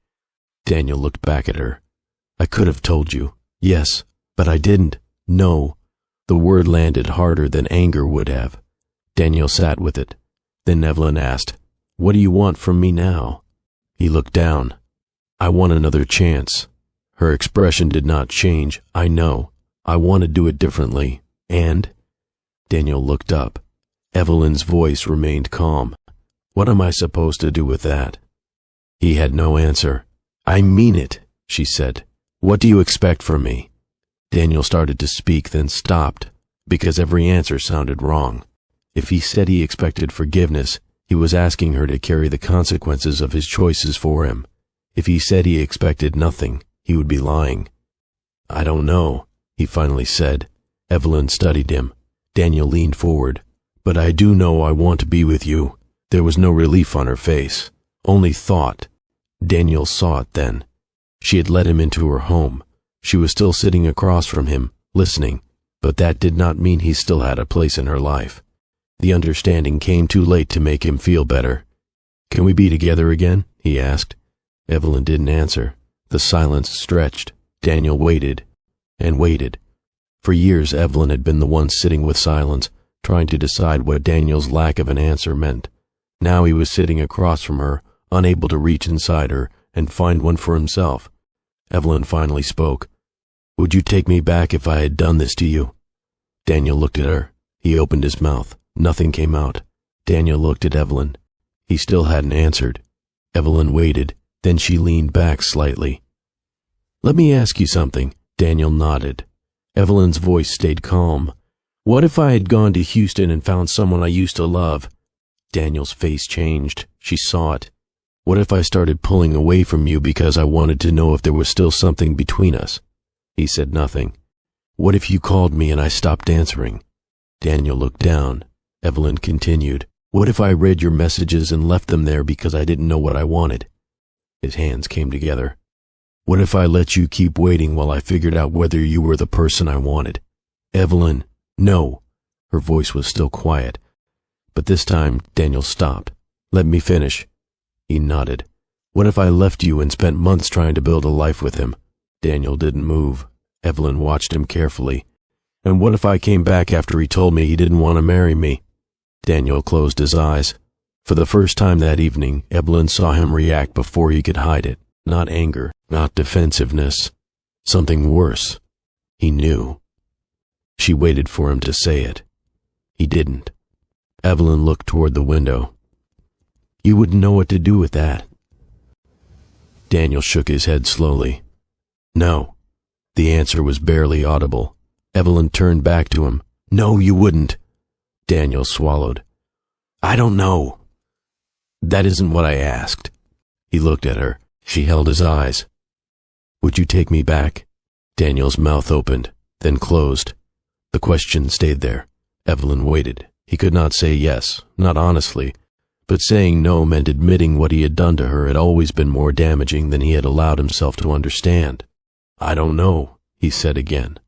Daniel looked back at her. I could have told you. Yes, but I didn't. No. The word landed harder than anger would have. Daniel sat with it. Then Evelyn asked, What do you want from me now? He looked down. I want another chance. Her expression did not change. I know. I want to do it differently. And? Daniel looked up. Evelyn's voice remained calm. What am I supposed to do with that? He had no answer. I mean it, she said. What do you expect from me? Daniel started to speak, then stopped, because every answer sounded wrong. If he said he expected forgiveness, he was asking her to carry the consequences of his choices for him. If he said he expected nothing, he would be lying. I don't know, he finally said. Evelyn studied him. Daniel leaned forward. But I do know I want to be with you. There was no relief on her face, only thought. Daniel saw it then. She had let him into her home. She was still sitting across from him, listening, but that did not mean he still had a place in her life. The understanding came too late to make him feel better. Can we be together again? He asked. Evelyn didn't answer. The silence stretched. Daniel waited and waited. For years, Evelyn had been the one sitting with silence, trying to decide what Daniel's lack of an answer meant. Now he was sitting across from her, unable to reach inside her and find one for himself. Evelyn finally spoke. Would you take me back if I had done this to you? Daniel looked at her. He opened his mouth. Nothing came out. Daniel looked at Evelyn. He still hadn't answered. Evelyn waited. Then she leaned back slightly. Let me ask you something. Daniel nodded. Evelyn's voice stayed calm. What if I had gone to Houston and found someone I used to love? Daniel's face changed. She saw it. What if I started pulling away from you because I wanted to know if there was still something between us? He said nothing. What if you called me and I stopped answering? Daniel looked down. Evelyn continued. What if I read your messages and left them there because I didn't know what I wanted? His hands came together. What if I let you keep waiting while I figured out whether you were the person I wanted? Evelyn, no. Her voice was still quiet. But this time, Daniel stopped. Let me finish. He nodded. What if I left you and spent months trying to build a life with him? Daniel didn't move. Evelyn watched him carefully. And what if I came back after he told me he didn't want to marry me? Daniel closed his eyes. For the first time that evening, Evelyn saw him react before he could hide it. Not anger, not defensiveness. Something worse. He knew. She waited for him to say it. He didn't. Evelyn looked toward the window. You wouldn't know what to do with that. Daniel shook his head slowly. No. The answer was barely audible. Evelyn turned back to him. No, you wouldn't. Daniel swallowed. I don't know. That isn't what I asked. He looked at her. She held his eyes. Would you take me back? Daniel's mouth opened, then closed. The question stayed there. Evelyn waited. He could not say yes, not honestly. But saying no meant admitting what he had done to her had always been more damaging than he had allowed himself to understand. I don't know, he said again.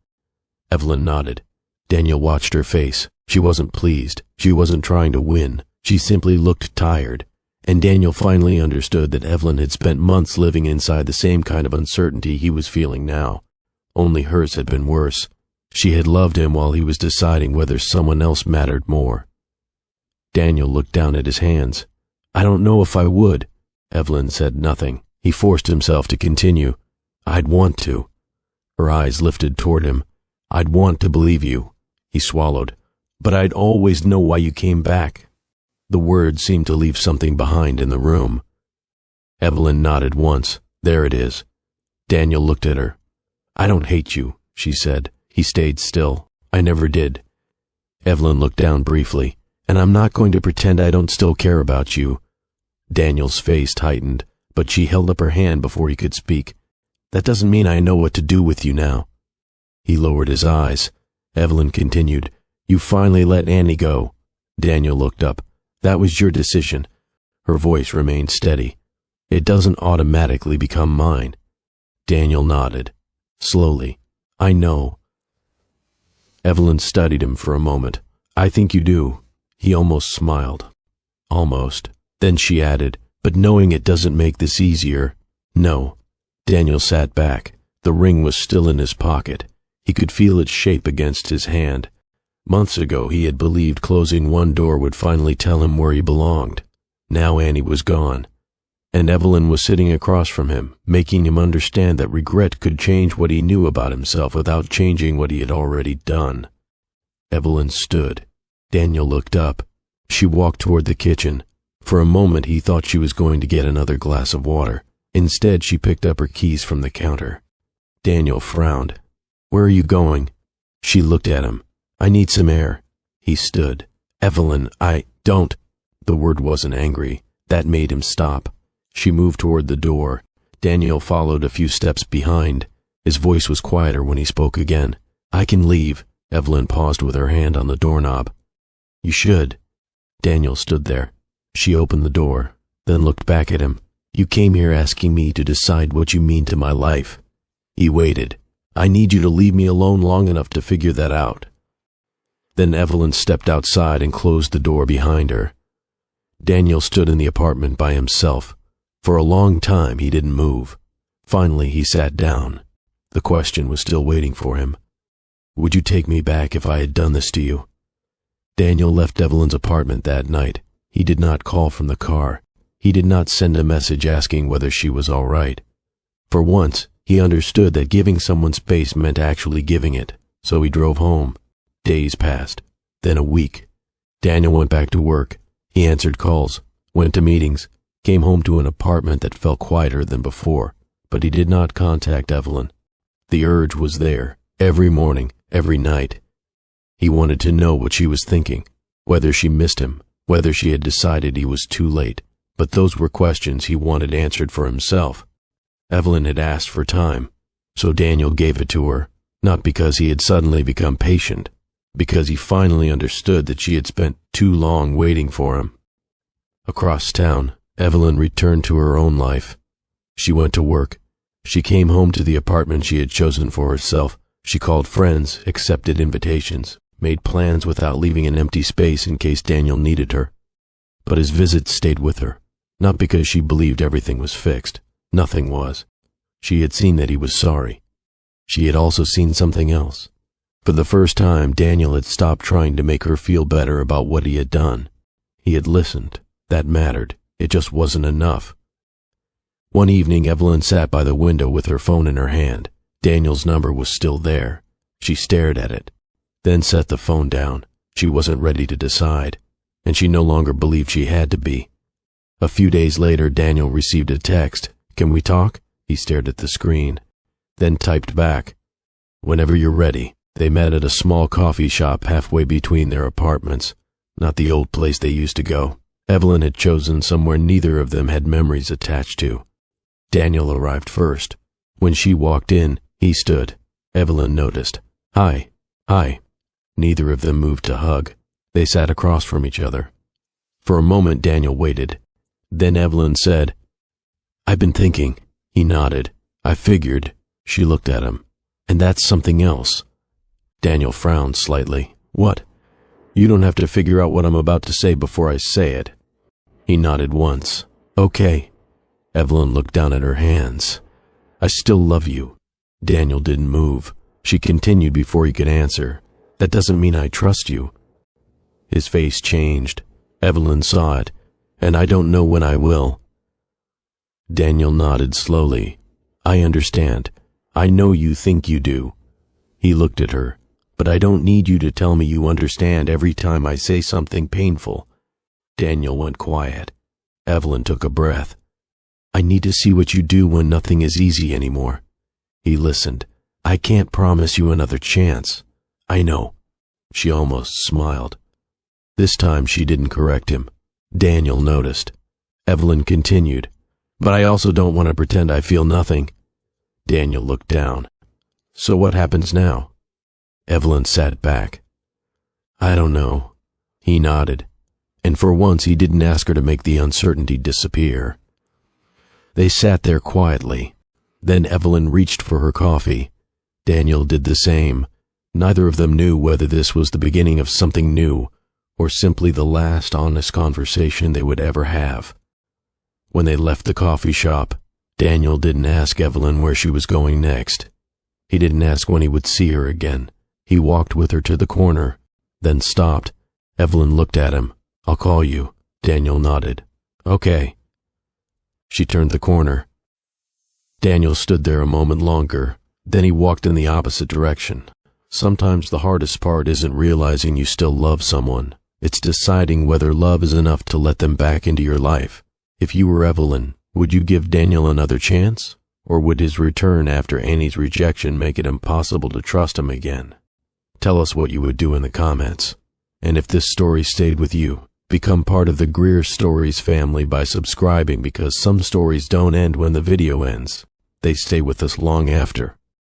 Evelyn nodded. Daniel watched her face. She wasn't pleased. She wasn't trying to win. She simply looked tired. And Daniel finally understood that Evelyn had spent months living inside the same kind of uncertainty he was feeling now. Only hers had been worse. She had loved him while he was deciding whether someone else mattered more. Daniel looked down at his hands. I don't know if I would. Evelyn said nothing. He forced himself to continue. I'd want to. Her eyes lifted toward him. I'd want to believe you. He swallowed. But I'd always know why you came back. The words seemed to leave something behind in the room. Evelyn nodded once. There it is. Daniel looked at her. I don't hate you, she said. He stayed still. I never did. Evelyn looked down briefly. And I'm not going to pretend I don't still care about you. Daniel's face tightened, but she held up her hand before he could speak. "That doesn't mean I know what to do with you now." He lowered his eyes. Evelyn continued, "You finally let Annie go." Daniel looked up. "That was your decision." Her voice remained steady. "It doesn't automatically become mine." Daniel nodded. Slowly. "I know." Evelyn studied him for a moment. "I think you do." He almost smiled. "Almost." Then she added, "But knowing it doesn't make this easier." "No." Daniel sat back. The ring was still in his pocket. He could feel its shape against his hand. Months ago he had believed closing one door would finally tell him where he belonged. Now Annie was gone, and Evelyn was sitting across from him, making him understand that regret could change what he knew about himself without changing what he had already done. Evelyn stood. Daniel looked up. She walked toward the kitchen. For a moment he thought she was going to get another glass of water. Instead, she picked up her keys from the counter. Daniel frowned. "Where are you going?" She looked at him. "I need some air." He stood. "Evelyn, don't." The word wasn't angry. That made him stop. She moved toward the door. Daniel followed a few steps behind. His voice was quieter when he spoke again. "I can leave." Evelyn paused with her hand on the doorknob. "You should." Daniel stood there. She opened the door, then looked back at him. "You came here asking me to decide what you mean to my life." He waited. "I need you to leave me alone long enough to figure that out." Then Evelyn stepped outside and closed the door behind her. Daniel stood in the apartment by himself. For a long time he didn't move. Finally he sat down. The question was still waiting for him. "Would you take me back if I had done this to you?" Daniel left Evelyn's apartment that night. He did not call from the car. He did not send a message asking whether she was all right. For once, he understood that giving someone space meant actually giving it, so he drove home. Days passed, then a week. Daniel went back to work. He answered calls, went to meetings, came home to an apartment that felt quieter than before, but he did not contact Evelyn. The urge was there, every morning, every night. He wanted to know what she was thinking, whether she missed him, whether she had decided he was too late, but those were questions he wanted answered for himself. Evelyn had asked for time, so Daniel gave it to her, not because he had suddenly become patient, because he finally understood that she had spent too long waiting for him. Across town, Evelyn returned to her own life. She went to work. She came home to the apartment she had chosen for herself. She called friends, accepted invitations, made plans without leaving an empty space in case Daniel needed her. But his visits stayed with her, not because she believed everything was fixed. Nothing was. She had seen that he was sorry. She had also seen something else. For the first time, Daniel had stopped trying to make her feel better about what he had done. He had listened. That mattered. It just wasn't enough. One evening, Evelyn sat by the window with her phone in her hand. Daniel's number was still there. She stared at it, then set the phone down. She wasn't ready to decide, and she no longer believed she had to be. A few days later, Daniel received a text. "Can we talk?" He stared at the screen, then typed back, "Whenever you're ready." They met at a small coffee shop halfway between their apartments, not the old place they used to go. Evelyn had chosen somewhere neither of them had memories attached to. Daniel arrived first. When she walked in, he stood. Evelyn noticed. Hi. Neither of them moved to hug. They sat across from each other. For a moment, Daniel waited. Then Evelyn said, "I've been thinking." He nodded. "I figured." She looked at him. "And that's something else." Daniel frowned slightly. "What?" "You don't have to figure out what I'm about to say before I say it." He nodded once. "Okay." Evelyn looked down at her hands. "I still love you." Daniel didn't move. She continued before he could answer. "That doesn't mean I trust you." His face changed. Evelyn saw it. "And I don't know when I will." Daniel nodded slowly. "I understand. I know you think you do." He looked at her. "But I don't need you to tell me you understand every time I say something painful." Daniel went quiet. Evelyn took a breath. "I need to see what you do when nothing is easy anymore." He listened. "I can't promise you another chance." "I know." She almost smiled. This time she didn't correct him. Daniel noticed. Evelyn continued. But I also don't want to pretend I feel nothing. Daniel looked down. So what happens now? Evelyn sat back. I don't know. He nodded, and for once he didn't ask her to make the uncertainty disappear. They sat there quietly. Then Evelyn reached for her coffee. Daniel did the same. Neither of them knew whether this was the beginning of something new, or simply the last honest conversation they would ever have. When they left the coffee shop, Daniel didn't ask Evelyn where she was going next. He didn't ask when he would see her again. He walked with her to the corner, then stopped. Evelyn looked at him. I'll call you. Daniel nodded. Okay. She turned the corner. Daniel stood there a moment longer. Then he walked in the opposite direction. Sometimes the hardest part isn't realizing you still love someone. It's deciding whether love is enough to let them back into your life. If you were Evelyn, would you give Daniel another chance? Or would his return after Annie's rejection make it impossible to trust him again? Tell us what you would do in the comments. And if this story stayed with you, become part of the Greer Stories family by subscribing, because some stories don't end when the video ends. They stay with us long after.